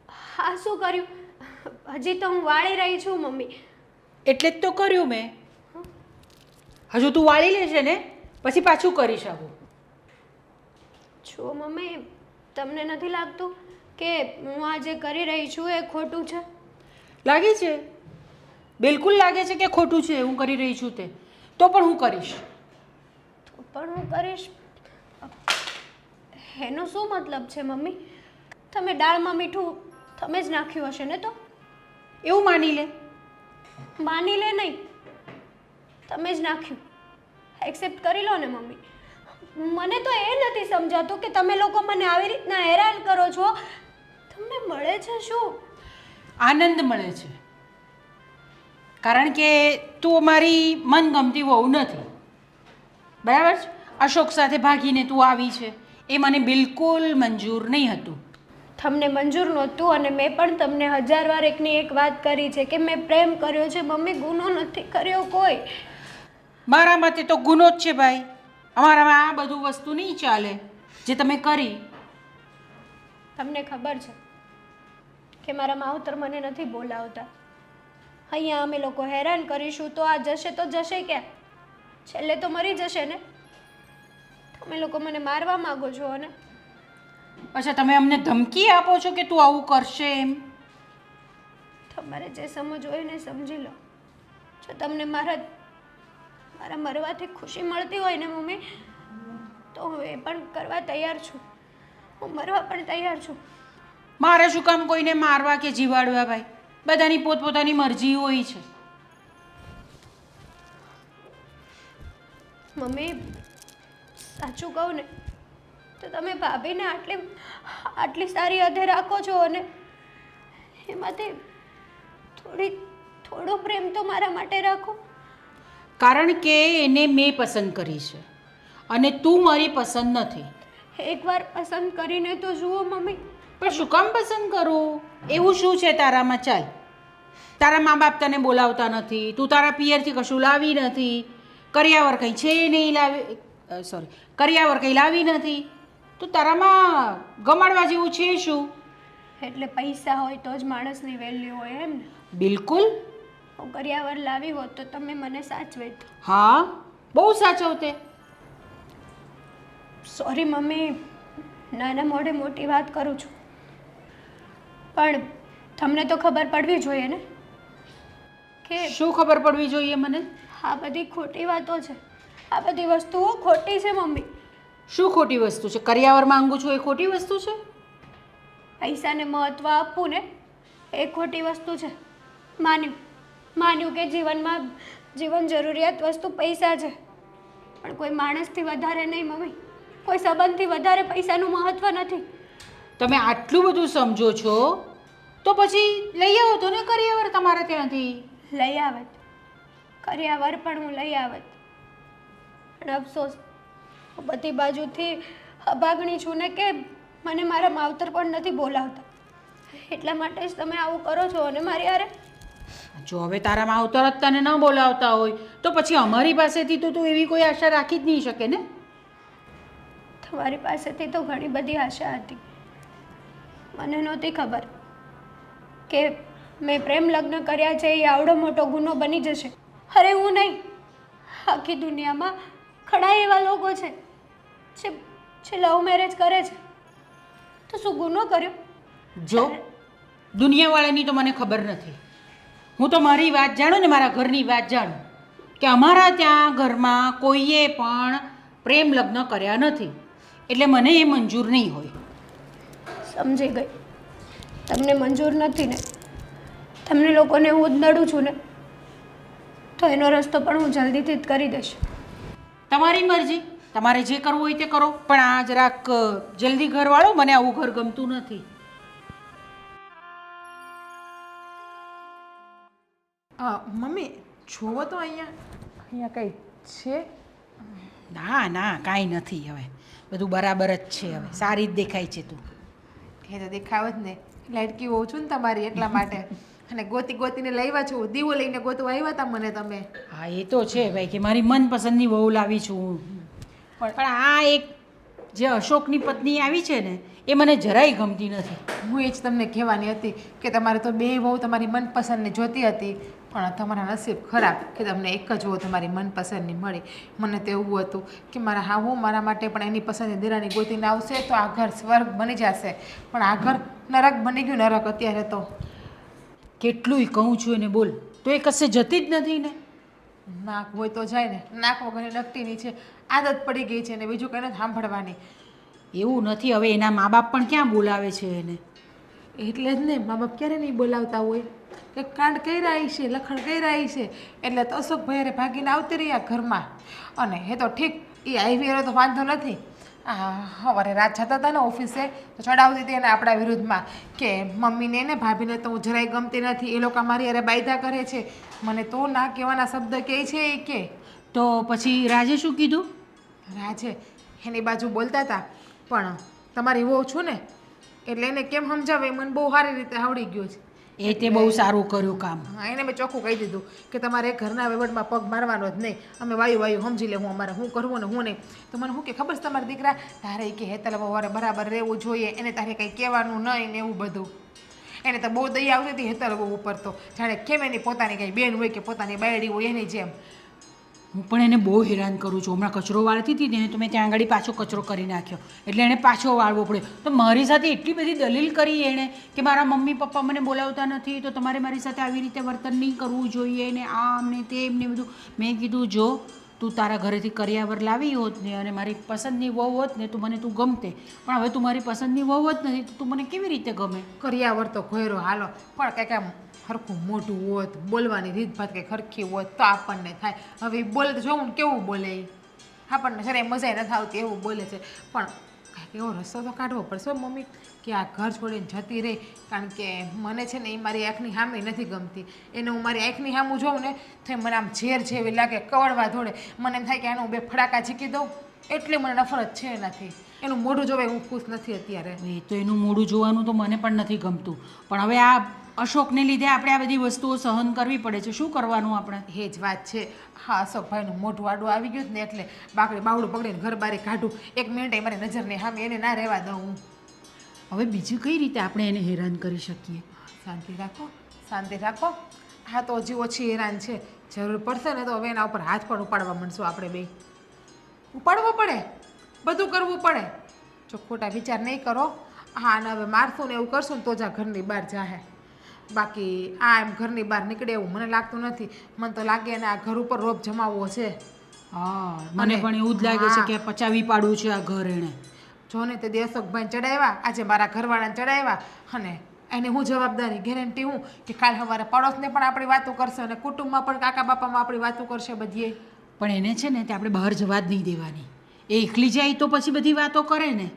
હા શું કર્યું? હજી તો હું વાળી રહી છું મમ્મી. એટલે જ તો કર્યું મેં. હજુ તું વાળી લેશે ને પછી પાછું કરીશ આવું. જો મમ્મી, તમને નથી લાગતું કે હું આ જે કરી રહી છું એ ખોટું છે? લાગે છે, બિલકુલ લાગે છે કે ખોટું છે હું કરી રહી છું તે. તો પણ હું કરીશ. તો પણ હું કરીશ એનો શું મતલબ છે મમ્મી? તમે દાળમાં મીઠું તમે જ નાખ્યું હશે ને? તો એવું માની લે. માની લે નહીં, તમે જ નાખ્યું. એક્સેપ્ટ કરી લો ને મમ્મી. મને તો એ નથી સમજાતું કે તમે લોકો મને આવી રીતના હેરાન કરો છો. તમને મળે છે શું? આનંદ મળે છે, કારણ કે તું મારી મનગમતી વહુ નથી, બરાબર છે? અશોક સાથે ભાગીને તું આવી છે એ મને બિલકુલ મંજૂર નહીં હતું. તમને મંજૂર નહોતું અને મેં પણ તમને 1000 વાર એકની એક વાત કરી છે કે મેં પ્રેમ કર્યો છે મમ્મી, ગુનો નથી કર્યો કોઈ. મારા મતે તો ગુનો જ છે ભાઈ. અમારામાં આ બધું વસ્તુ નહીં ચાલે જે તમે કરી. તમને ખબર છે કે મારા માવતર મને નથી બોલાવતા. અહીંયા અમે લોકો હેરાન કરીશું તો આ જશે તો જશે ક્યાં? છેલ્લે તો મરી જશે ને. તમે લોકો મને મારવા માંગો છો અને અચ્છા, તમે અમને ધમકી આપો છો કે તું આવું કરશે એમ? તમારે જે સમજવું હોય ને સમજી લો. જો તમને મારા મરવાથી ખુશી મળતી હોય ને મમ્મી, તો હું એ પણ કરવા તૈયાર છું. હું મરવા પણ તૈયાર છું. મારે શું કામ કોઈને મારવા કે જીવાડવા ભાઈ? બધાની પોતપોતાની મરજી હોય છે. મમ્મી, સાચું કહું ને તો તમે ભાભીને આટલી સારી હદે રાખો છો અને એમાંથી થોડો પ્રેમ તો મારા માટે રાખો. કારણ કે એને મેં પસંદ કરી છે અને તું મારી પસંદ નથી. એકવાર પસંદ કરીને તો જુઓ મમ્મી. પણ શું કામ પસંદ કરું? એવું શું છે તારામાં? ચાલ, તારા મા બાપ તને બોલાવતા નથી, તું તારા પિયરથી કશું લાવી નથી, કરિયાવર કંઈ છે નહીં કરિયાવર કંઈ લાવી નથી, તો તારામાં ગમાડવા જેવું છે શું? એટલે પૈસા હોય તો જ માણસની વેલ્યુ હોય એમ ને? બિલકુલ. હું કરિયાવર લાવી હોત તો તમે મને સાચવે. હા, બહુ સાચવતે. સોરી મમ્મી, નાના મોઢે મોટી વાત કરું છું, પણ તમને તો ખબર પડવી જોઈએ ને કે શું ખબર પડવી જોઈએ મને? આ બધી ખોટી વાતો છે. આ બધી વસ્તુઓ ખોટી છે મમ્મી. શું ખોટી વસ્તુ છે? કરિયાવર માંગુ છું એ ખોટી વસ્તુ છે? પૈસાને મહત્ત્વ આપવું ને એ ખોટી વસ્તુ છે. માન્યું કે જીવન જરૂરિયાત વસ્તુ પૈસા છે, પણ કોઈ માણસથી વધારે નહીં મમ્મી. કોઈ સંબંધથી વધારે પૈસાનું મહત્ત્વ નથી. તમે આટલું બધું સમજો છો તો પછી લઈ આવો તો ને કરિયાવર તમારે ત્યાંથી. લઈ આવત કરિયાવર પણ હું લઈ આવત, પણ અફસોસ હું બધી બાજુથી અભાગણી છું ને કે મને મારા માવતર પણ નથી બોલાવતા. એટલા માટે જ તમે આવું કરો છો અને મારી હારે. જો હવે તારા માવતર જ તને ન બોલાવતા હોય તો પછી અમારી પાસેથી તો તું એવી કોઈ આશા રાખી જ નહીં શકે ને. તમારી પાસેથી તો ઘણી બધી આશા હતી. મને નહોતી ખબર કે મેં પ્રેમ લગ્ન કર્યા છે એ આવડો મોટો ગુનો બની જશે. અરે હું નહીં, આખી દુનિયામાં ઘણા એવા લોકો છે જે લવ મેરેજ કરે છે. તો શું ગુનો કર્યો? જો દુનિયાવાળાની તો મને ખબર નથી. હું તો મારી વાત જાણું ને મારા ઘરની વાત જાણું કે અમારા ત્યાં ઘરમાં કોઈએ પણ પ્રેમ લગ્ન કર્યા નથી, એટલે મને એ મંજૂર નહીં હોય. સમજી ગઈ. તમને મંજૂર નથી ને? તમને લોકોને હું જ નડું છું ને? તો એનો રસ્તો પણ હું જલ્દીથી જ કરી દઈશ. તમારી મરજી, તમારે જે કરવું હોય તે કરો, પણ આ જરાક જલ્દી ઘરવાળો. મને આવું ઘર ગમતું નથી. મમ્મી જોવો તો અહીંયા કંઈ છે? ના ના, કાંઈ નથી. હવે બધું બરાબર જ છે. હવે સારી જ દેખાય છે તું. એ તો દેખાવ જ ને, લાડકી હોઉં છું ને તમારી, એટલા માટે. અને ગોતીને લાવ્યા છું, દીવો લઈને ગોતવા આવ્યા હતા મને તમે. હા, એ તો છે ભાઈ કે મારી મનપસંદની વહુ લાવી છું હું. પણ આ એક જે અશોકની પત્ની આવી છે ને એ મને જરાય ગમતી નથી. હું એ જ તમને કહેવાની હતી કે તમારે તો બે વહુ તમારી મનપસંદની જોતી હતી, પણ તમારા નસીબ ખરાબ કે તમને એક જ વહુ તમારી મનપસંદની મળી. મને તો એવું હતું કે મારા હાહુ મારા માટે પણ એની પસંદની દીરાની ગોતીને આવશે તો આ ઘર સ્વર્ગ બની જશે, પણ આ ઘર નરક બની ગયું. નરક અત્યારે તો કેટલુંય કહું છું એને બોલ તો એ કશે જતી જ નથી ને. નાક હોય તો જાય ને, નાક વગરની ડકટીની છે, આદત પડી ગઈ છે ને બીજું કંઈ નથી સાંભળવાની. એવું નથી. હવે એના મા બાપ પણ ક્યાં બોલાવે છે એને? એટલે જ ને, મા બાપ ક્યારે નહીં બોલાવતા હોય. કે કાંડ કર્યા છે, લખણ કર્યા છે, એટલે તો અશોકભાઈ અરે ભાગીને આવતી રહ્યા ઘરમાં. અને એ તો ઠીક, એ આવી રહ્યો તો વાંધો નથી. સવારે રાત જતા હતા ને ઓફિસે તો ચડાવતી હતી એને આપણા વિરુદ્ધમાં કે મમ્મીને ને ભાભીને તો હું જરાય ગમતી નથી, એ લોકો મારી અરે બાયદા કરે છે. મને તો ના કહેવાના શબ્દ કહે છે એ કે. તો પછી રાજે શું કીધું? રાજે એની બાજુ બોલતા હતા, પણ તમારી વહુ છું ને એટલે એને કેમ સમજાવે એ મને બહુ સારી રીતે આવડી ગયું છે. એ તે બહુ સારું કર્યું કામ. હા, એને મેં ચોખ્ખું કહી દીધું કે તમારે ઘરના વહીવટમાં પગ મારવાનો જ નહીં. અમે વાયુ સમજી લેવું અમારે શું કરવું ને શું નહીં. તો મને શું કે ખબર છે તમારા દીકરા તારે કે હેતલ વવારે બરાબર રહેવું જોઈએ, એને તારે કંઈ કહેવાનું નહીં ને એવું બધું. એને તો બહુ દયા આવતી હતી હેતલ વહુ ઉપર, તો જાણે કેમ એની પોતાની કંઈ બેન હોય કે પોતાની બાયડી હોય એની જેમ. હું પણ એને બહુ હેરાન કરું છું. હમણાં કચરો વાળતી હતી ને તો મેં ત્યાં આગળ પાછો કચરો કરી નાખ્યો, એટલે એને પાછો વાળવો પડ્યો. તો મારી સાથે એટલી બધી દલીલ કરી એણે કે મારા મમ્મી પપ્પા મને બોલાવતા નથી તો તમારે મારી સાથે આવી રીતે વર્તન નહીં કરવું જોઈએ ને આમ ને તેમ ને બધું. મેં કીધું જો તું તારા ઘરેથી કરિયાવર લાવી હોત ને અને મારી પસંદની વહુ હોત ને તો મને તું ગમતે, પણ હવે તું મારી પસંદની વહુ જ નથી તો તું મને કેવી રીતે ગમે? કરિયાવર તો ઘોયરો હાલો, પણ કંઈક આમ હરખું મોઢું હોત, બોલવાની રીતભાત કંઈક હરખી હોત તો આપણને થાય. હવે એ બોલે તો જોવું ને કેવું બોલે એ, આપણને જરા મજા નથી આવતી એવું બોલે છે. પણ કાંઈક એવો રસ્તો તો કાઢવો પડશે હો મમ્મી કે આ ઘર છોડીને જતી રહી. કારણ કે મને છે ને એ મારી આંખની સામે નથી ગમતી. એને હું મારી આંખની સામું જોઉં ને તો એ મને આમ ઝેર જેવી લાગે, કવડવા ધોડે. મને એમ થાય કે આનું બે ફડાકા ઝીકી દઉં, એટલી મને નફરત છે એનાથી. એનું મોઢું જોવે હું ખુશ નથી અત્યારે. એ તો એનું મોઢું જોવાનું તો મને પણ નથી ગમતું, પણ હવે આ અશોકને લીધે આપણે આ બધી વસ્તુઓ સહન કરવી પડે છે. શું કરવાનું આપણે? એ જ વાત છે. હા, અશોકભાઈનું મોઢું આડું આવી ગયું ને એટલે બાવડું પકડીને ઘર બારે કાઢું. એક મિનિટ મારી નજરની સામે એને ના રહેવા દઉં હું. હવે બીજી કઈ રીતે આપણે એને હેરાન કરી શકીએ? શાંતિ રાખો, શાંતિ રાખો. હા, તો હજી ઓછી હેરાન છે. જરૂર પડશે ને તો હવે એના ઉપર હાથ પણ ઉપાડવા માંડશું આપણે બે. ઉપાડવો પડે, બધું કરવું પડે. જો ખોટા વિચાર નહીં કરો. હા, અને હવે મારશું ને એવું કરશું ને તો જ આ ઘરની બહાર જાહે. બાકી આ એમ ઘરની બહાર નીકળે એવું મને લાગતું નથી. મને તો લાગે એને આ ઘર ઉપર રોપ જમાવવો છે. હા, મને પણ એવું જ લાગે છે કે પચાવી પાડવું છે આ ઘર એણે. જો ને તે અશોકભાઈને ચડાવ્યા, આજે મારા ઘરવાળાને ચડાવ્યા, અને એને હું જવાબદારી ગેરંટી હું કે કાલ સવારે પડોશને પણ આપણી વાતો કરશે અને કુટુંબમાં પણ કાકા બાપામાં આપણી વાતો કરશે બધીએ. પણ એને છે ને તે આપણે બહાર જવા જ નહીં દેવાની. એ એકલી જાય તો પછી બધી વાતો કરે ને.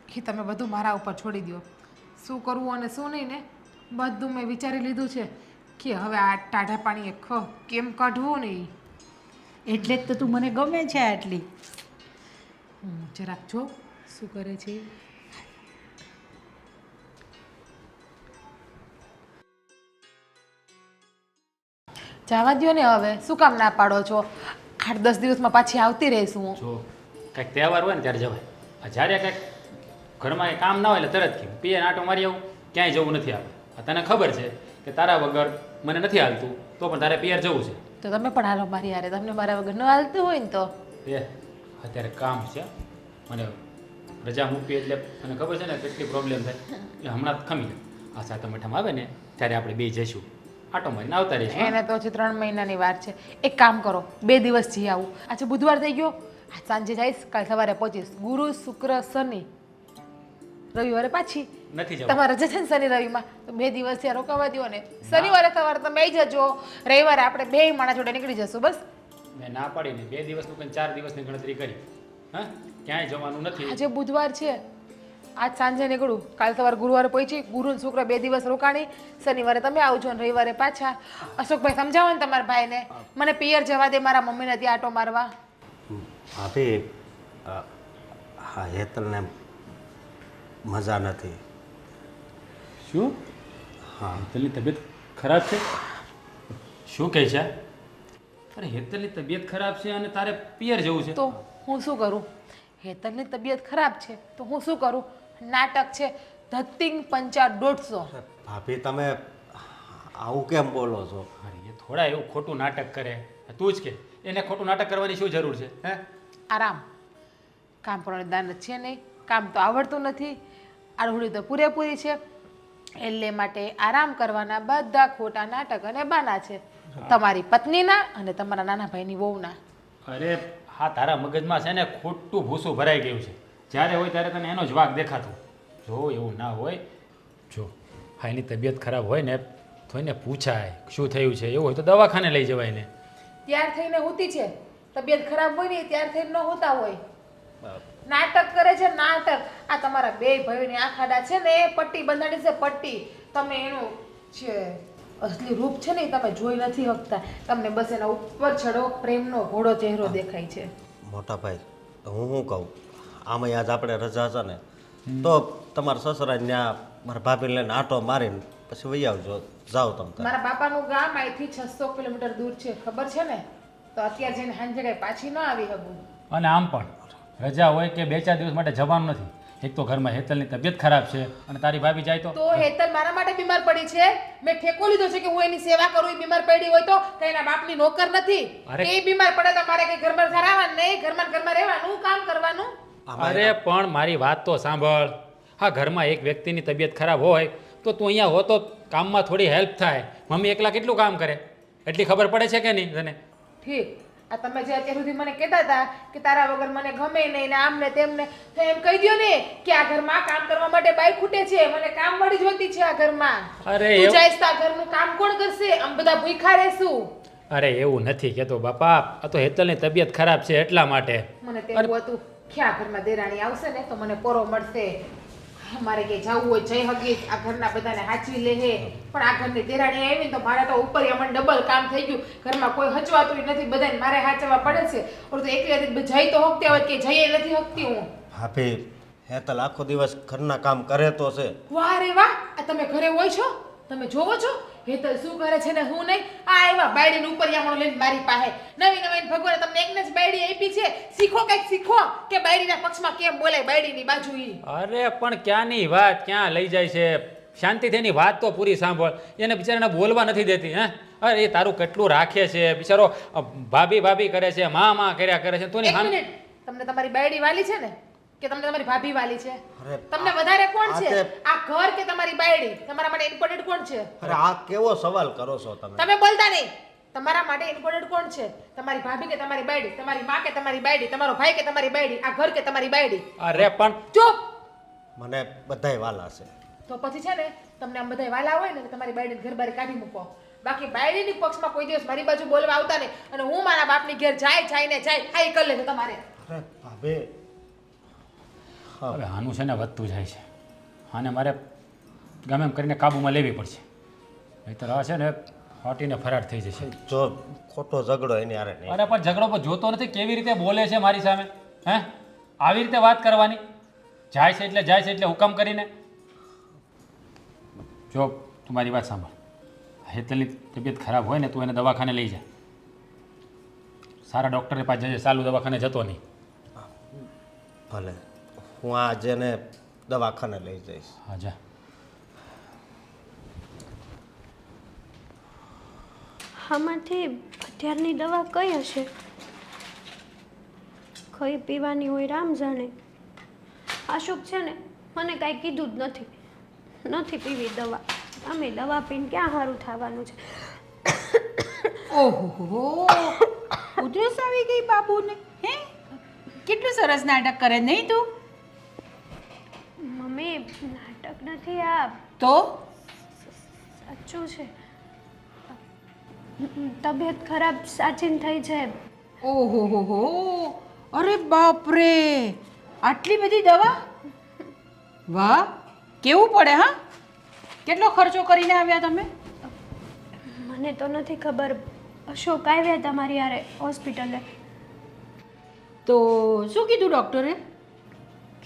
કે તમે બધું મારા ઉપર છોડી દો. શું કરવું અને શું નહીં ને બધું મેં વિચારી લીધું છે કે હવે આ ટાઢા પાણીએ કેમ કાઢવું નહીં. એટલે જ તો તું મને ગમે છે આટલી. જરાક જો શું કરે છે. જવા દો ને હવે, શું કામ ના પાડો છો? 8-10 દિવસમાં પાછી આવતી રહીશ હું. જો કંઈક તહેવાર હોય ને ત્યારે જવાય. આ જ્યારે કંઈક ઘરમાં કંઈ કામ ના હોય એટલે તરત કેમ પિયર આંટો મારી આવું, ક્યાંય જવું નથી આપણે. તને ખબર છે કે તારા વગર મને નથી હાલતું, તો પણ તારે પિયર જવું છે. તો તમે પણ હાલો મારી યારે, તમને મારા વગર ન હાલતું હોય ને તો. અત્યારે કામ છે મને, રજા મૂકવી એટલે મને ખબર છે ને કેટલી પ્રોબ્લેમ થાય. એટલે હમણાં ખમી જાય. આ સાતમ આઠમ આવે ને ત્યારે આપણે બે જઈશું, આટો મારીને આવતા રહીશું. એને તો હજી 3 મહિનાની વાર છે. એક કામ કરો, 2 દિવસ જઈ આવું. આજે બુધવાર થઈ ગયો, આજ સાંજે જઈશ, કાલ સવારે પહોંચીશ. ગુરુ શુક્ર શનિ રવિવારે પાછી. નથી જવું. તમારે રજા છે ને શનિ રવિમાં, તો 2 દિવસ ત્યાં રોકાવા દો ને. શનિવારે સવારે તમે આવી જજો, રવિવારે આપણે 2 માણા જોડે નીકળી જશું. બસ મેં ના પાડીને 2 દિવસનું કંઈ 4 દિવસની ગણતરી કરી. હા, ક્યાંય જવાનું નથી. આજે બુધવાર છે, આજ સાંજે નીકળું, કાલ સવારે ગુરુવારે પહોંચી. ગુરુ ને શુક્ર 2 દિવસ રોકાણી, શનિવારે તમે આવજો ને રવિવારે પાછા. અશોકભાઈ સમજાવો ને તમારા ભાઈને, મને પિયર જવા દે મારા મમ્મીને ત્યાં આટો મારવા. ભાભી, હા હેતલને મજા નથી. શું? હા, હેતલની તબિયત ખરાબ છે? શું કહે છે? અરે હેતલની તબિયત ખરાબ છે અને તારે પિયર જવું છે? તો હું શું કરું? હેતલની તબિયત ખરાબ છે તો હું શું કરું? નાટક છે, ધતિંગ પંચા 150. ભાભી તમે આવું કેમ બોલો છો? અરે એ થોડા એવું ખોટું નાટક કરે. તું જ કે એને ખોટું નાટક કરવાની શું જરૂર છે? હે, આરામ. કામ પણ દાન છે નહીં, કામ તો આવડતું નથી, આડુડી તો પૂરેપૂરી છે. એટલે માટે આરામ કરવાના બધા ખોટા નાટક અને બાના છે, તમારી પત્નીના અને તમારા નાના ભાઈની વહુના. અરે હા, તારા મગજમાં છે ને ખોટું ભૂસું ભરાઈ ગયું છે. જ્યારે હોય ત્યારે તને એનો જ વાગ દેખાતો. જો એવું ના હોય, જો હા એની તબિયત ખરાબ હોય ને તો એને પૂછાય શું થયું છે. એવું હોય તો દવાખાને લઈ જવાય ને. ત્યાર થઈને હોતી છે, તબિયત ખરાબ હોય ને ત્યાર થઈને ન હોતા હોય. નાટક કરે છે નાટક. આ તમારા 2 ભાઈઓની આંખાડા છે ને એ પટ્ટી બંધાણી છે, પટ્ટી. તમે એનું જે અસલી રૂપ છે ને એ તમે જોઈ નથી શકતા. તમને બસ એના ઉપર ચડો પ્રેમનો ઘોડો ચહેરો દેખાય છે. મોટા ભાઈ, હું શું કહું, આમાં આજ આપણે રજા છે ને તો તમારા સસરા ત્યાં મારા ભાભીને લઈને આટો મારીને પછી વહી આવજો. જાઓ તમે તાર. મારા બાપાનું ગામ અહીંથી 600 કિલોમીટર દૂર છે, ખબર છે ને? તો અત્યારે જઈને હાંજે કઈ પાછી ન આવી હગું. અને આમ પણ રજા હોય કે 2-4 દિવસ માટે જવાનું નથી. એક તો ઘરમાં હેતલની તબિયત ખરાબ છે અને તારી ભાભી જાય તો હેતલ મારા માટે બીમાર પડી છે. મેં ઠેકો લીધો છે કે હું એની સેવા કરું. એ બીમાર પડી હોય તો કઈ એના બાપની નોકર નથી. અરે. એ બીમાર પડે તો મારે કઈ ઘરમાં રહેવાનું નહીં, ઘરમાં રહેવાનું, કામ કરવાનું. અરે પણ મારી વાત તો સાંભળ. હા, ઘરમાં એક વ્યક્તિની તબિયત ખરાબ હોય તો તું અહીંયા હો તો કામમાં થોડી હેલ્પ થાય. મમ્મી એકલા કેટલું કામ કરે એટલી ખબર પડે છે કે નહીં તને? ઠીક. આ તમે જે અત્યાર સુધી મને કહેતા હતા કે તારા વગર મને ગમે નહીં ને આમ ને તેમ ને, તો એમ કહી દ્યો ને કે આ ઘરમાં કામ કરવા માટે બાઈ ખૂટે છે. મને કામ વાળી જોઈતી છે આ ઘરમાં. અરે તું એવું- જઈશ તો આ ઘરનું કામ કોણ કરશે? આમ બધા ભૂખ્યા રહેશું. અરે એવું નથી કહેતો બાપા, આ તો હેતલની તબિયત ખરાબ છે એટલા માટે. મને તેવું હતું કે આ ઘરમાં દેરાણી આવશે ને તો મને પોરો મળશે. મારે કે જવું હોય જઈ હગી, આ ઘરના બધાને હાચવી લે હે. પણ આ ઘરની દેરાણી આવી ને તો મારે તો ઉપર મને ડબલ કામ થઈ ગયું. ઘરમાં કોઈ હચવાતું નથી, બધાને મારે હાચવવા પડે છે. ઓર તો એકલી જઈ તો હકતી હોય કે જઈએ નથી હકતી હું. ભાભી, હેતલ આખો દિવસ ઘરના કામ કરે તો છે. વાહ રે વાહ, આ તમે ઘરે હોય છો, તમે જોવો છો હેતલ શું કરે છે ને હું નહીં. આ આવ્યા બાયડીને ઉપર યામણો લઈને મારી પાસે. નવી ભગવાને તમને એકને જ બાયડી આપી છે. શીખો કંઈક શીખો કે બાયડીના પક્ષમાં કેમ બોલાય, બાયડીની બાજુ ઈ. અરે પણ ક્યાંની વાત ક્યાં લઈ જાય છે? શાંતિથી એની વાત તો પૂરી સાંભળ. એને બિચારાને બોલવા નથી દેતી. હે, અરે એ તારું કેટલું રાખે છે બિચારો. ભાભી ભાભી કરે છે, માં કર્યા કરે છે. તું એક મિનિટ, તમને તમારી બાયડી વાલી છે ને કે તમને તમારી ભાભી વાલી છે? અરે, તમને વધારે કોણ આ છે, તે- આ ઘર કે તમારી બાયડી? તમારા માટે ઇમ્પોર્ટન્ટ કોણ છે? અરે આ કેવો સવાલ કરો છો તમે? તમે બોલતા નહીં. તમારા માટે ઇમ્પોર્ટન્ટ કોણ છે? તમારી ભાભી કે તમારી બાયડી? તમારી માં કે તમારી બાયડી? તમારો ભાઈ કે તમારી બાયડી? આ ઘર કે તમારી બાયડી? અરે પણ ચૂપ. મને બધાય વાલા છે. તો પછી છે ને તમને આમ બધાય વાલા હોય ને તો તમારી બાયડીને ઘર બાર કાઢી મૂકો. બાકી બાયડીની પક્ષમાં કોઈ દિવસ મારી બાજુ બોલવા આવતા નહીં. અને હું મારા બાપની ઘેર જાય હા એ કરી લેજો તમારે. અરે ભાભી, હવે આનું છે ને વધતું જાય છે. આને મારે ગમે એમ કરીને કાબૂમાં લેવી પડશે, નહીંતર આ છે ને હટીને ફરાર થઈ જશે. જો ખોટો ઝઘડો એની હારે નહીં. અરે પણ ઝઘડો પણ જોતો નથી કેવી રીતે બોલે છે મારી સામે. હે, આવી રીતે વાત કરવાની? જાય છે એટલે હુકમ કરીને. જો તું મારી વાત સાંભળ. હેતલની તબિયત ખરાબ હોય ને તું એને દવાખાને લઈ જા. સારા ડૉક્ટરે પાસે જજે, ચાલુ દવાખાને જતો નહીં. ભલે, હું આ જેને દવાખાને લઈ જઈશ. હા જા. આમાંથી અત્યારની દવા કઈ હશે? કઈ પીવાની હોય રામ જાણે. આશુક છે ને મને કાંઈ કીધું જ નથી પીવી દવા. અમે દવા પીને ક્યાં સારું થવાનું છે? ઓહો, ઉધરસ આવી ગઈ બાબુને. હે, કેટલું સરસ નાટક કરે નહીં તું? મમ્મી નાટક નથી, આ તો સાચું છે. તબિયત ખરાબ સાચીને થઈ છે. ઓહો, અરે બાપ રે, આટલી બધી દવા? વાહ, કેવું પડે હા? કેટલો ખર્ચો કરીને આવ્યા તમે? મને તો નથી ખબર. અશોક આવ્યા હતા મારી યારે હોસ્પિટલે. તો શું કીધું ડૉક્ટરે?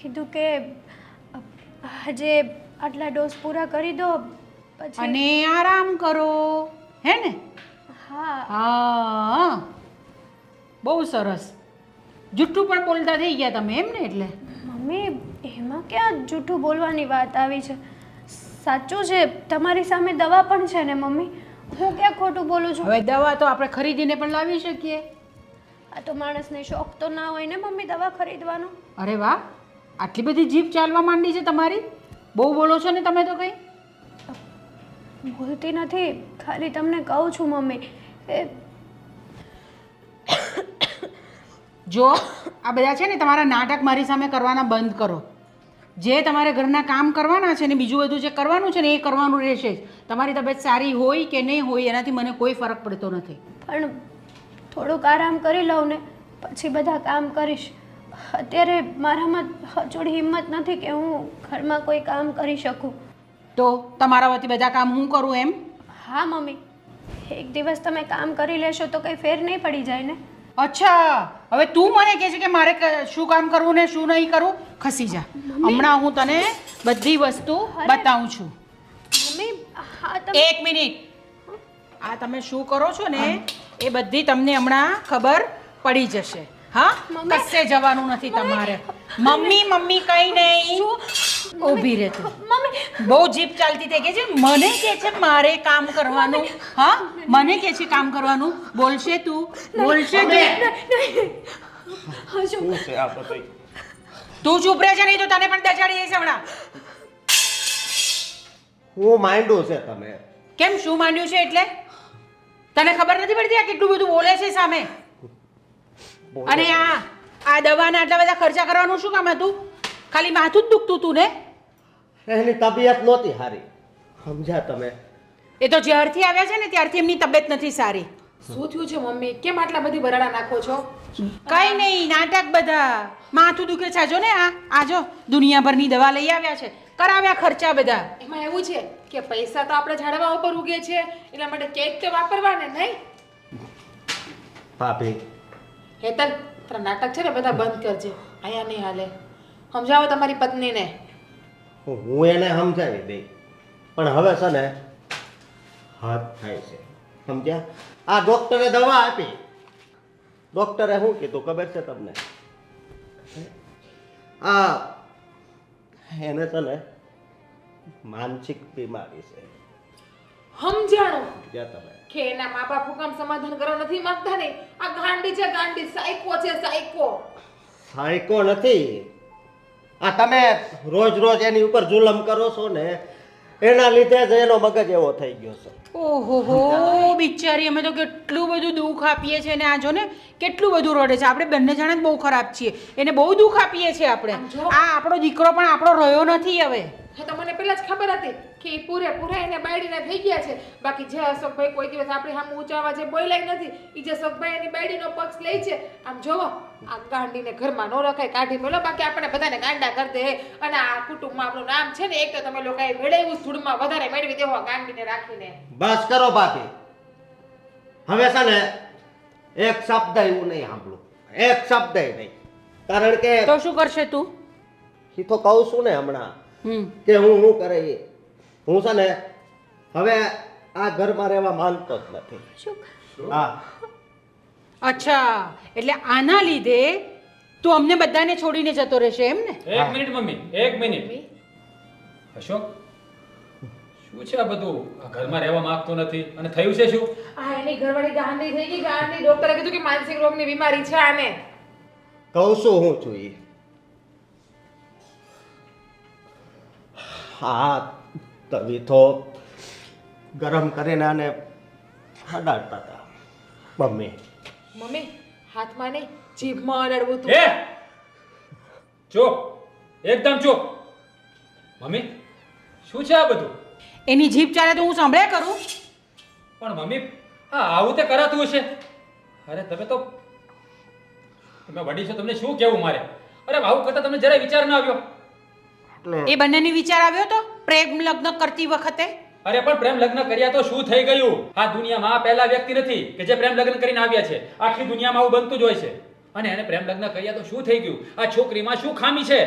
કીધું કે આજે આટલા ડોઝ પૂરા કરી દો પછી. અને આરામ કરો, હે ને? હા. હા, બહુ સરસ. જુઠ્ઠું પણ બોલતા થઈ ગયા તમે એમ ને? એટલે મમ્મી એમાં ક્યાં જૂઠું બોલવાની વાત આવી છે? સાચું છે, તમારી સામે દવા પણ છે ને મમ્મી. હું ક્યાં ખોટું બોલું છું? હવે દવા તો આપણે ખરીદીને પણ લાવી શકીએ. આ તો માણસને શોખ તો ના હોય ને મમ્મી દવા ખરીદવાનો. અરે વાહ, આટલી બધી જીભ ચાલવા માંડી છે તમારી. બહુ બોલો છો ને તમે તો કંઈ. બોલતી નથી, ખાલી તમને કહું છું મમ્મી. એ જો આ બધા છે ને તમારા નાટક મારી સામે કરવાના બંધ કરો. જે તમારે ઘરના કામ કરવાના છે ને બીજું બધું જે કરવાનું છે ને એ કરવાનું રહેશે જ. તમારી તબિયત સારી હોય કે નહીં હોય એનાથી મને કોઈ ફરક પડતો નથી. પણ થોડુંક આરામ કરી લઉં ને પછી બધા કામ કરીશ. અત્યારે મારામાં હજોડી હિંમત નથી કે હું ઘરમાં કોઈ કામ કરી શકું. તો તમારા વતી બધા કામ હું કરું એમ? હા મમ્મી, એક દિવસ તમે કામ કરી લેશો તો કંઈ ફેર નહીં પડી જાય ને. અચ્છા હવે તું મને કહે છે કે મારે શું કામ કરવું ને શું નહીં કરવું? ખસી જા, હમણાં હું તને બધી વસ્તુ બતાવું છું. મમ્મી હા તમે એક મિનિટ, આ તમે શું કરો છો ને એ બધી તમને હમણાં ખબર પડી જશે. હા, મમ્મી. કશે જવાનું નથી તમારે. મમ્મી મમ્મી કઈ નહીં, ઊભી રહે તું. મમ્મી બહુ જીભ ચાલતી થઈ ગઈ છે. મને કે છે મારે કામ કરવાનું. હા, મને કે છે કામ કરવાનું. બોલશે તું, બોલશે તું. હજુ શું છે આ બધું? તું ચૂપ રહે છે, નહીં તો તને પણ દચાડી જઈશ હમણાં. હું માંડ્યું છે તમે? કેમ, શું માંડ્યું છે એટલે? તને ખબર નથી પડતી આ કેટલું બધું બોલે છે સામે? અને આ દવાના આટલા બધા ખર્ચા કરવાનું શું કામ હતું? ખાલી માથું જ દુખતું તું ને? એની તબિયત નહોતી સારી, સમજ્યા તમે? એ તો જ્યારથી આવ્યા છે ને ત્યારથી એમની તબિયત નથી સારી. શું થયું છે મમ્મી? કેમ આટલા બધી બરાડા નાખો છો? કઈ નહીં, નાટક બધા. માથું દુખે છે, જો ને આ જો દુનિયાભરની દવા લઈ આવ્યા છે, કરાવ્યા ખર્ચા બધા. એમાં એવું છે કે પૈસા તો આપણે ઝાડવા ઉપર ઉગે છે, એટલા માટે કેક તો વાપરવા ને, નહીં? ભાભી, હેતલ, તારા નાટક છે ને બધા બંધ કરજે, અહીંયા નહીં હાલે. સમજાવો તમારી પત્નીને. હું એને સમજાવી દઈ, પણ હવે છે ને હાથ થાય છે, સમજ્યા? આ ડોક્ટરે દવા આપી. ડોક્ટરે શું કીધું ખબર છે તમને? આ એને છે ને માનસિક બીમારી છે. સમજાણું સમજ્યા તમે? કે એના મા બાપ હુકામ સમાધાન કરવા નથી માંગતા ને? આ ગાંડી છે, ગાંડી સાયકો છે, સાયકો. સાયકો નથી. આ તમે રોજ રોજ એની ઉપર જુલમ કરો છો ને, એના લીધે જ એનો મગજ એવો થઈ ગયો છે. ઓહો બિચારી, અમે તો કેટલું બધું દુઃખ આપીએ છીએ ને આ જો ને કેટલું બધું રડે છે. આપણે બંને જણા જ બહુ ખરાબ છીએ, એને બહુ દુઃખ આપીએ છીએ આપણે. આ આપણો દીકરો પણ આપણો રહ્યો નથી હવે. હા, તો મને પહેલા જ ખબર હતી કે ઈ પૂરેપૂરા એને બાયડીના થઈ ગયા છે. બાકી જે અશોકભાઈ કોઈ દિવસ આપણી સામે ઊંચા અવાજે બોલ્યા નથી. ઈ જે અશોકભાઈ એની બાયડીનો પક્ષ લે છે, આમ જોવો, આ ગાંડીને ઘરમાં ન રખાય, કાઢી મેલો, બાકી આપણે બધાને ગાંડા કરી દે. અને આ કુટુંબમાં આપણું નામ છે ને, એક તો તમે લોકોએ મેળવ્યું, ધૂળમાં વધારે મેળવી દેવો આ ગાંડીને રાખીને. બસ કરો ભાભી, હવે છે ને એક શબ્દ એવું નહીં સાંભળું, એક શબ્દ નહીં. કારણ કે તો શું કરશે તું? એ તો કહું છું ને હમણાં હમ કે હું શું કરે એ. હું છે ને હવે આ ઘરમાં રહેવા માંગતો જ નથી. શું હા, અચ્છા, એટલે આના લીધે તું અમને બધાને છોડીને જતો રહેશે એમ ને? એક મિનિટ મમ્મી, એક મિનિટ. અશોક, શું છે આ બધું? આ ઘરમાં રહેવા માંગતો નથી અને થયું છે શું? આ એની ઘરવાળી ગાંડી થઈ ગઈ, ગાંડી. ડોક્ટરે કીધું કે માનસિક રોગની બીમારી છે આને. કહું છું હું છું એ. હા, તવી તો ગરમ કરીને આને અડાડતા હતા મમ્મી. મમ્મી, હાથમાં નહીં, જીભમાં અડાડવું તું. એ ચૂપ, એકદમ ચૂપ. મમ્મી, શું છે આ બધું? એની જીભ ચાલે તો હું સાંભળ્યા કરું? પણ મમ્મી, આવું તે કરાતું હશે? અરે તમે તો તમે વડી છો, તમને શું કહેવું મારે? અરે આવું કરતા તમને જરાય વિચાર ના આવ્યો? એટલે એ બંનેની વિચાર આવ્યો તો પ્રેમ લગ્ન કરતી વખતે? અરે પણ પ્રેમ લગ્ન કર્યા તો શું થઈ ગયું? આ દુનિયામાં આ પહેલા વ્યક્તિ નથી કે જે પ્રેમ લગ્ન કરીને આવ્યા છે. આખી દુનિયામાં આવું બનતું જ હોય છે. અને એને પ્રેમ લગ્ન કર્યા તો શું થઈ ગયું? આ છોકરીમાં શું ખામી છે?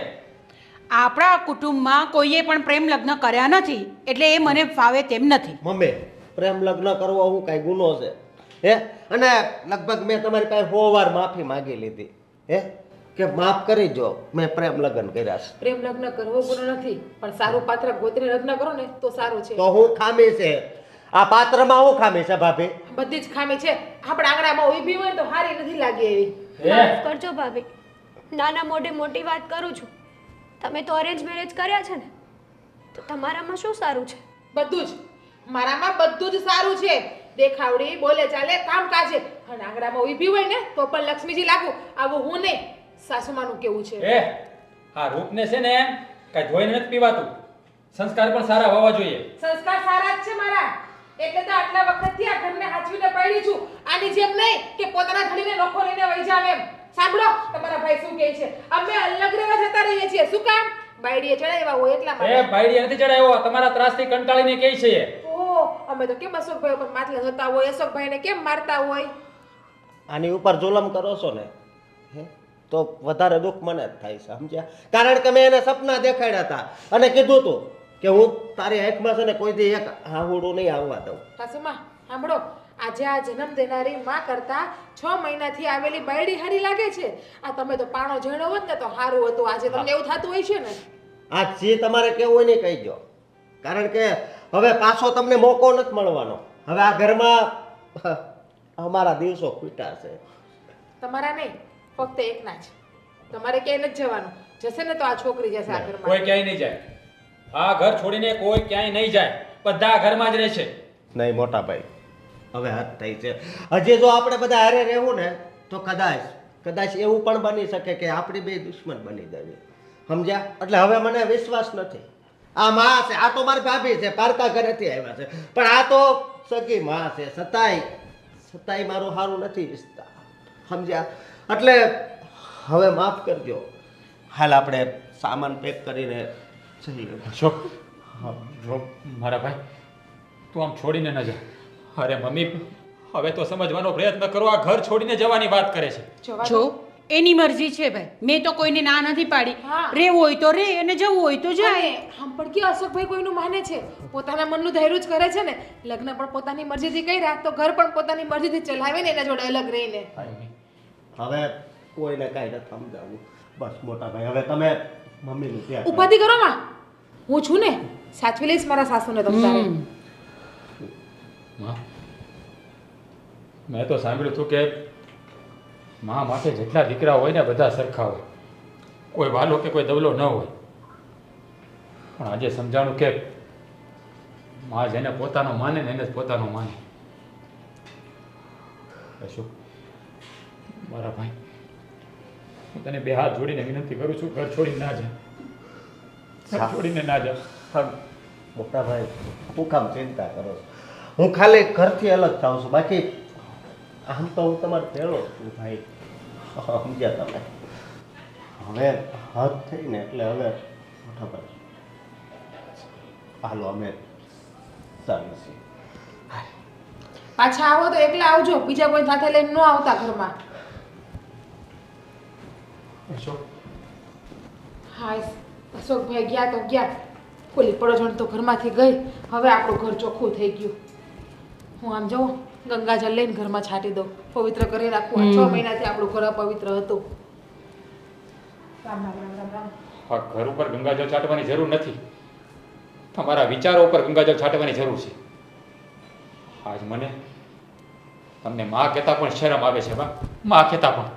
આપણા કુટુંબમાં કોઈએ પણ પ્રેમ લગ્ન કર્યા નથી, એટલે એ મને ફાવે તેમ નથી. મમ્મી, પ્રેમ લગ્ન કરવો હું કાંઈ ગુનો છે? હે? અને લગભગ મેં તમારી પાસે 100 વાર માફી માંગી લીધી, હે, કે માફ કરી જો, મેં પ્રેમ લગ્ન કર્યા છે. પ્રેમ લગ્ન કરવો ગુનો નથી, પણ સારું પાત્ર ગોતીને લગ્ન કરો ને તો સારું છે. તો હું ખામી છે? આ પાત્રમાં હું ખામી છે ભાભી? બધી જ ખામી છે. આપણા આંગણામાં ઊભી હોય ને તો હારી નથી લાગી એવી. માફ કરજો ભાભી, નાના મોઢે મોટી વાત કરું છું. તમે તો અરેન્જ મેરેજ કર્યા છે ને, તો તમારામાં શું સારું છે? બધું જ મારામાં બધું જ સારું છે. દેખાવડી, બોલે ચાલે, કામકાજે. અને આંગણામાં ઊભી હોય ને તો પણ લક્ષ્મીજી લાગુ. આવું હું નહીં, સાસુમાનું કેવું છે. આ રૂપને છે ને કાંઈ ધોઈને નથી પીવાતું. સંસ્કાર પણ સારા હોવા જોઈએ. સંસ્કાર સારા જ છે મારા, એટલે તો આટલા વખતથી આ ઘરને હાચવીને પડી છું. આની જેમ નહીં કે પોતાના ધણીને નોખો લઈને વહી જાવ એમ. સાંભળો તમારા ભાઈ શું કહે છે. અમે અલગ રહેવા જતા રહીએ છીએ. શું કામ? બાયડીએ ચડાવ્યા હોય એટલા માટે. બાયડીએ નથી ચડાવ્યો, તમારા ત્રાસથી કંટાળીને કહે છે. ઓહ, અમે તો કેમ અશોકભાઈ ઉપર માથે જતા હોય, અશોકભાઈને કેમ મારતા હોય? આની ઉપર જુલમ કરો છો ને હે તો વધારે દુઃખ મને જ થાય છે સમજ્યા કારણ કે મેં એને સપના દેખાડ્યા હતા અને કીધું હતું કે હું તારી આંખમાં છે ને કોઈ દી એક હાહુડું નહીં આવવા દઉં. સાસુમાં સાંભળો, આજે આ જન્મ દેનારી માં કરતા 6 મહિનાથી આવેલી બાયડી હારી લાગે છે. આ તમે તો પાણો જણો હોત ને તો સારું હતું. આજે તમને એવું થતું હોય છે ને. આ જે તમારે કેવું હોય ને કહી દો કારણ કે હવે પાછો તમને મોકો નથી મળવાનો. હવે આ ઘરમાં અમારા દિવસો ખૂટ્યા છે. તમારા નહીં, ફક્ત એકના જ. તમારે ક્યાંય નથી જવાનું. જશે ને તો આ છોકરી જશે આ ઘરમાં. કોઈ ક્યાંય નહીં જાય. આ ઘર છોડીને કોઈ ક્યાંય નહીં જાય. બધા આ ઘરમાં જ રહેશે. નહીં મોટા ભાઈ, હવે હદ થઈ છે. હજી જો આપણે બધા હારે રહેવું ને તો કદાચ એવું પણ બની શકે કે આપણી બે દુશ્મન બની જવી સમજ્યા. એટલે હવે મને વિશ્વાસ નથી. આ માં છે, આ તો મારી ભાભી છે, પારકા ઘરેથી આવ્યા છે, પણ આ તો સગી માં છે. સતાય મારું સારું નથી ઈચ્છતા સમજ્યા. એટલે હવે માફ કરજો. હાલ આપણે સામાન પેક કરીને જઈએ. અશોક, જો મારા ભાઈ તું આમ છોડીને ન જા. અરે મમ્મી હવે તો સમજવાનો પ્રયત્ન કરો. આ ઘર છોડીને જવાની વાત કરે છે. જવા દો. જો એની મરજી છે ભાઈ, મેં તો કોઈને ના નથી પાડી. હા. રહેવું હોય તો રે અને જવું હોય તો જાય. અને આમ પણ કે અશોકભાઈ કોઈનું માને છે, પોતાના મનનું ધૈર્ય જ કરે છે ને. લગ્ન પણ પોતાની મરજીથી કર્યા તો ઘર પણ પોતાની મરજીથી ચલાવે ને એના જોડે અલગ રહીને. હવે કોઈને કાંઈ નથી સમજાવવું. બસ મોટા ભાઈ હવે તમે મમ્મીનું ત્યાં કરો. ઉપાધિ કરો માં, હું છું ને, સાચવી લઈશ મારા સાસુને તમારે. માં, મેં તો સાંભળ્યું હતું કે માં માટે જેટલા દીકરા હોય ને બધા સરખા હોય. કોઈ વાલો કે કોઈ દવલો ન હોય. પણ આજે સમજાણું કે માં જેને પોતાનો માને ને એને જ પોતાનો માને. અશોક મારા ભાઈ, હું તને બે હાથ જોડીને વિનંતી કરું છું, ઘર છોડીને ના જા. ઘર છોડીને ના જા. મોટા ભાઈ હું કામ ચિંતા કરો છો? હું ખાલી ઘરથી અલગ થાઉં છું, બાકી આમ તો હું તમારે ભેળો છું ભાઈ સમજ્યા તમે. હવે હદ થઈ ને એટલે હવે મોટા ભાઈ હાલો અમે ચાલીએ છીએ. પાછા આવો તો એકલા આવજો, બીજા કોઈ સાથે લઈને ન આવતા ઘરમાં. અશોક હા, અશોકભાઈ ગયા તો ગયા. ઓલી પડોજણ તો ઘરમાંથી ગઈ. હવે આપણું ઘર ચોખ્ખું થઈ ગયું. હું આમ જાઉં ગંગાજળ લઈને ઘરમાં છાંટી દઉં, પવિત્ર કરી રાખું. આ 6 મહિનાથી આપણું ઘર અપવિત્ર હતું. રામ રામ રામ રામ રામ. આ ઘર ઉપર ગંગાજળ છાંટવાની જરૂર નથી. તમારા વિચારો ઉપર ગંગાજળ છાંટવાની જરૂર છે. આજ મને તમને માં કહેતા પણ શરમ આવે છે. માં કહેતા પણ